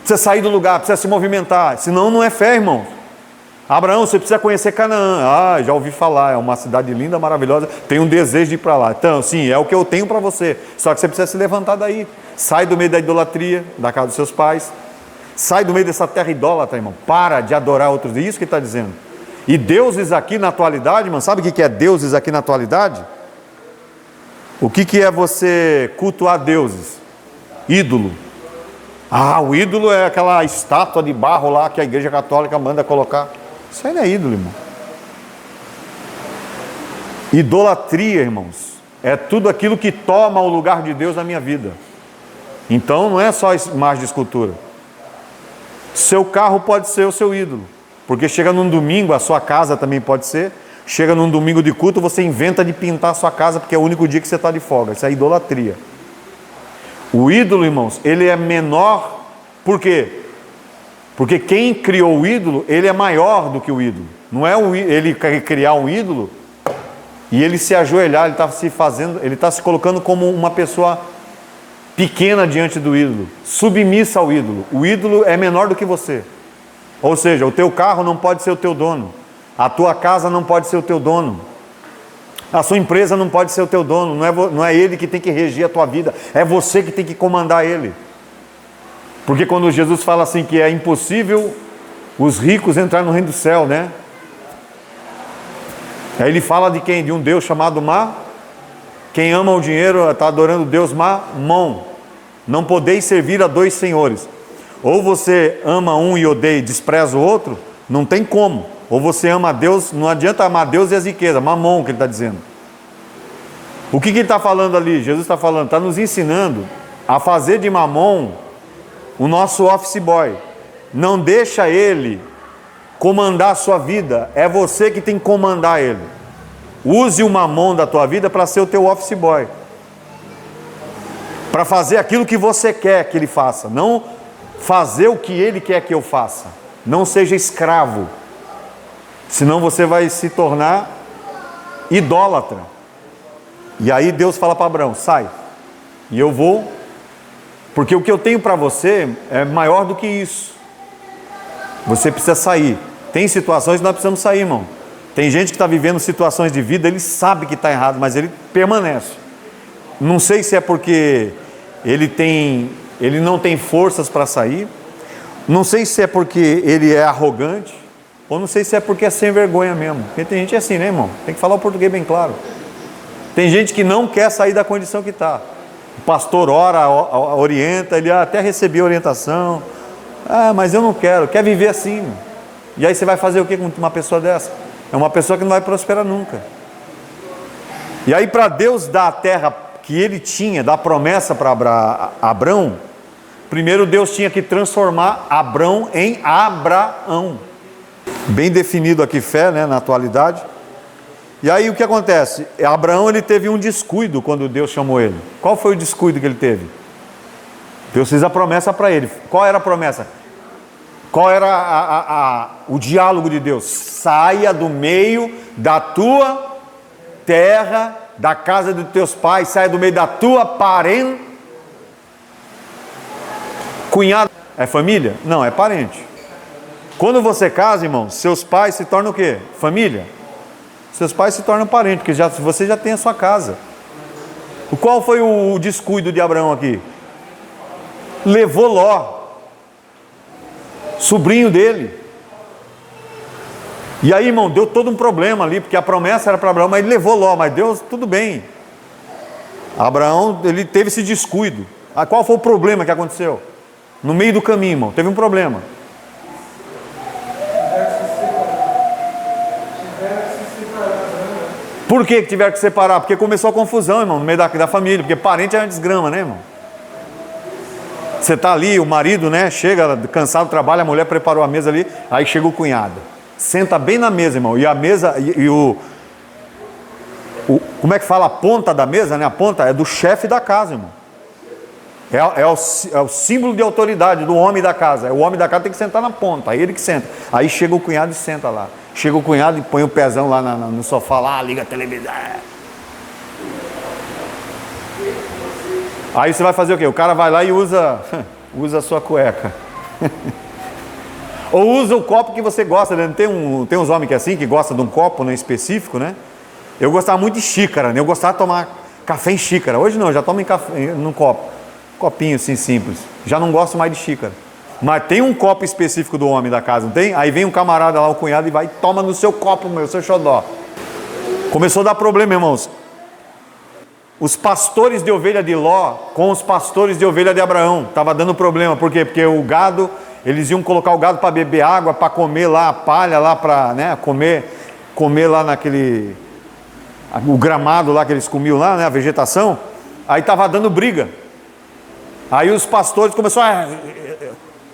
Precisa sair do lugar, precisa se movimentar. Senão não é fé, irmão. Abraão, você precisa conhecer Canaã. Ah, já ouvi falar, é uma cidade linda, maravilhosa. Tenho um desejo de ir para lá. Então, sim, é o que eu tenho para você. Só que você precisa se levantar daí. Sai do meio da idolatria, da casa dos seus pais. Sai do meio dessa terra idólatra, irmão. Para de adorar outros. É isso que ele está dizendo. E deuses aqui na atualidade, irmão, sabe o que é deuses aqui na atualidade? O que é você cultuar deuses? Ídolo. Ah, o ídolo é aquela estátua de barro lá que a igreja católica manda colocar. Isso aí não é ídolo, irmão. Idolatria, irmãos, é tudo aquilo que toma o lugar de Deus na minha vida. Então não é só imagem de escultura. Seu carro pode ser o seu ídolo, porque chega num domingo, a sua casa também pode ser. Chega num domingo de culto, você inventa de pintar a sua casa, porque é o único dia que você está de folga. Isso é idolatria. O ídolo, irmãos, ele é menor. Por quê? Porque quem criou o ídolo, ele é maior do que o ídolo. Não é ele criar um ídolo e ele se ajoelhar, ele está se colocando como uma pessoa pequena diante do ídolo, submissa ao ídolo. O ídolo é menor do que você. Ou seja, o teu carro não pode ser o teu dono, a tua casa não pode ser o teu dono, a sua empresa não pode ser o teu dono. Não é ele que tem que regir a tua vida, é você que tem que comandar ele. Porque quando Jesus fala assim que é impossível os ricos entrar no reino do céu, né? Aí ele fala de quem? De um Deus chamado Quem ama o dinheiro está adorando Deus Mamon. Não podeis servir a dois senhores. Ou você ama um e odeia e despreza o outro, não tem como. Ou você ama a Deus, não adianta amar Deus e as riquezas, Mamon que ele está dizendo. O que ele está falando ali? Jesus está falando, está nos ensinando a fazer de Mamon o nosso office boy. Não deixa ele comandar a sua vida, é você que tem que comandar ele. Use o mamão da tua vida para ser o teu office boy, para fazer aquilo que você quer que ele faça, não fazer o que ele quer que eu faça. Não seja escravo, senão você vai se tornar idólatra. E aí Deus fala para Abraão: sai, e eu vou, porque o que eu tenho para você é maior do que isso. Você precisa sair. Tem situações que nós precisamos sair, irmão. Tem gente que está vivendo situações de vida, ele sabe que está errado, mas ele permanece. Não sei se é porque ele não tem forças para sair, não sei se é porque ele é arrogante, ou não sei se é porque é sem vergonha mesmo. Porque tem gente assim, né, irmão? Tem que falar o português bem claro. Tem gente que não quer sair da condição que está. O pastor ora, orienta, ele até recebeu orientação. Mas eu não quero, quer viver assim, irmão. E aí você vai fazer o que com uma pessoa dessa? É uma pessoa que não vai prosperar nunca. E aí, para Deus dar a terra que ele tinha, dar promessa para Abrão, primeiro Deus tinha que transformar Abrão em Abraão. Bem definido aqui fé, né, na atualidade. E aí o que acontece? Abraão, ele teve um descuido quando Deus chamou ele. Qual foi o descuido que ele teve? Deus fez a promessa para ele. Qual era a promessa? Qual era o diálogo de Deus? Saia do meio da tua terra, da casa dos teus pais, saia do meio da tua parente. Cunhado é família? Não, é parente. Quando você casa, irmão, seus pais se tornam o quê? Família. Seus pais se tornam parentes, porque você já tem a sua casa. Qual foi o descuido de Abraão aqui? Levou Ló, sobrinho dele. E aí, irmão, deu todo um problema ali, porque a promessa era para Abraão, mas ele levou Ló, mas Deus, tudo bem. Abraão, ele teve esse descuido. Qual foi o problema que aconteceu? No meio do caminho, irmão, teve um problema. Por que tiveram que separar? Porque começou a confusão, irmão, no meio da família, porque parente é uma desgrama, né, irmão? Você está ali, o marido, né, chega cansado do trabalho, a mulher preparou a mesa ali, aí chega o cunhado, senta bem na mesa, irmão, e a mesa, como é que fala, a ponta da mesa, né, a ponta é do chefe da casa, irmão, é o símbolo de autoridade do homem da casa, o homem da casa tem que sentar na ponta, aí ele que senta, aí chega o cunhado e senta lá, chega o cunhado e põe o pezão lá no sofá, lá, liga a televisão. Aí você vai fazer o quê? O cara vai lá e usa a sua cueca. Ou usa o copo que você gosta, né? Tem uns homens que é assim, que gostam de um copo, né, específico, né? Eu gostava muito de xícara, né? Eu gostava de tomar café em xícara. Hoje não, eu já tomo em café, num copo. Copinho assim, simples. Já não gosto mais de xícara. Mas tem um copo específico do homem da casa, não tem? Aí vem um camarada lá, o cunhado, e vai e toma no seu copo, seu xodó. Começou a dar problema, irmãos. Os pastores de ovelha de Ló com os pastores de ovelha de Abraão. Estava dando problema. Por quê? Porque o gado, eles iam colocar o gado para beber água, para comer lá a palha, lá para, né, comer lá naquele, o gramado lá que eles comiam lá, né, a vegetação. Aí estava dando briga. Aí os pastores começaram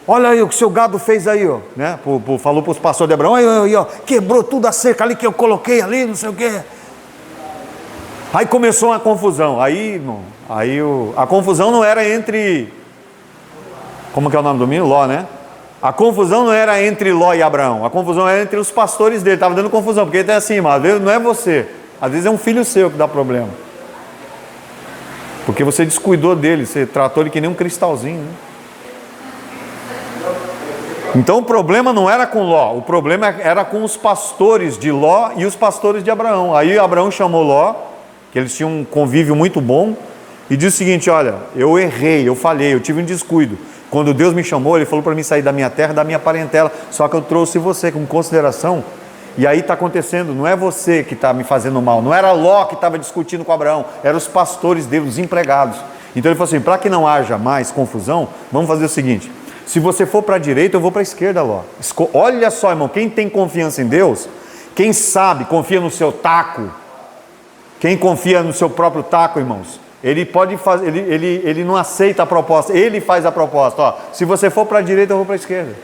olha aí o que o seu gado fez aí, ó, né? Falou para os pastores de Abraão, aí, ó, quebrou tudo a cerca ali que eu coloquei ali, não sei o quê. Aí começou uma confusão. Aí, irmão, a confusão não era entre, como que é o nome do menino? Ló, né? A confusão não era entre Ló e Abraão, a confusão era entre os pastores dele. Estava dando confusão, porque ele está assim, irmão, às vezes não é você, às vezes é um filho seu que dá problema, porque você descuidou dele, você tratou ele que nem um cristalzinho, né? Então o problema não era com Ló, o problema era com os pastores de Ló e os pastores de Abraão. Aí Abraão chamou Ló, que eles tinham um convívio muito bom, e disse o seguinte: olha, eu errei, eu falhei, eu tive um descuido. Quando Deus me chamou, Ele falou para mim sair da minha terra, da minha parentela, só que eu trouxe você como consideração, e aí está acontecendo, não é você que está me fazendo mal, não era Ló que estava discutindo com Abraão, eram os pastores dele, os empregados. Então ele falou assim: para que não haja mais confusão, vamos fazer o seguinte, se você for para a direita, eu vou para a esquerda, Ló. Olha só, irmão, quem tem confiança em Deus, quem sabe, confia no seu taco, quem confia no seu próprio taco, irmãos, ele pode fazer, ele não aceita a proposta, ele faz a proposta, ó, se você for para a direita, eu vou para a esquerda.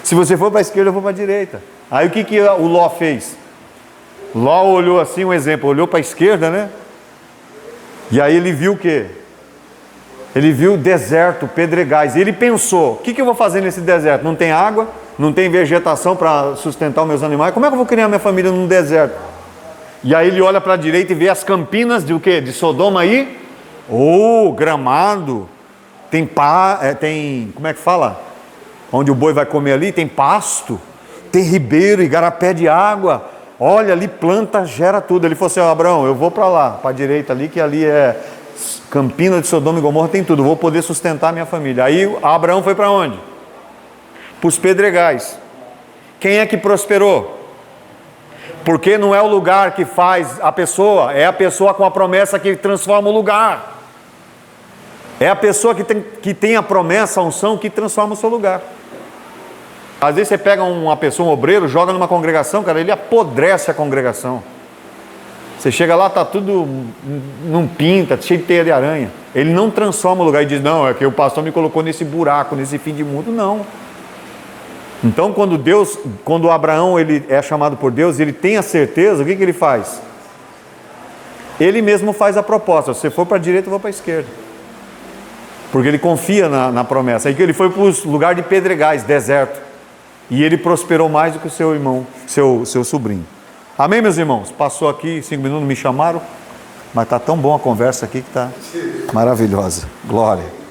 Se você for para a esquerda, eu vou para a direita. Aí o que o Ló fez? Ló olhou assim, um exemplo, olhou para a esquerda, né? E aí ele viu o quê? Ele viu deserto, pedregais. E ele pensou, o que eu vou fazer nesse deserto? Não tem água, não tem vegetação para sustentar os meus animais. Como é que eu vou criar minha família num deserto? E aí ele olha para a direita e vê as campinas de o quê? De Sodoma aí. Gramado. Tem como é que fala? Onde o boi vai comer ali, tem pasto. Tem ribeiro, igarapé de água. Olha, ali planta, gera tudo. Ele falou assim, Abraão, eu vou para lá, para a direita ali, que ali é Campina de Sodoma e Gomorra, tem tudo. Vou poder sustentar a minha família. Aí Abraão foi para onde? Para os pedregais. Quem é que prosperou? Porque não é o lugar que faz a pessoa, é a pessoa com a promessa que transforma o lugar. É a pessoa que tem a promessa, a unção, que transforma o seu lugar. Às vezes você pega uma pessoa, um obreiro, joga numa congregação, cara, ele apodrece a congregação. Você chega lá, tá tudo, não pinta, cheio de teia de aranha. Ele não transforma o lugar e diz, não, é que o pastor me colocou nesse buraco, nesse fim de mundo. Não. Então quando Abraão ele é chamado por Deus, ele tem a certeza, o que ele faz? Ele mesmo faz a proposta, se você for para a direita, eu vou para a esquerda. Porque ele confia na promessa. Aí que ele foi para os lugares de pedregais, deserto. E ele prosperou mais do que o seu irmão, seu sobrinho. Amém, meus irmãos? Passou aqui 5 minutos, me chamaram, mas está tão bom a conversa aqui que está maravilhosa. Glória.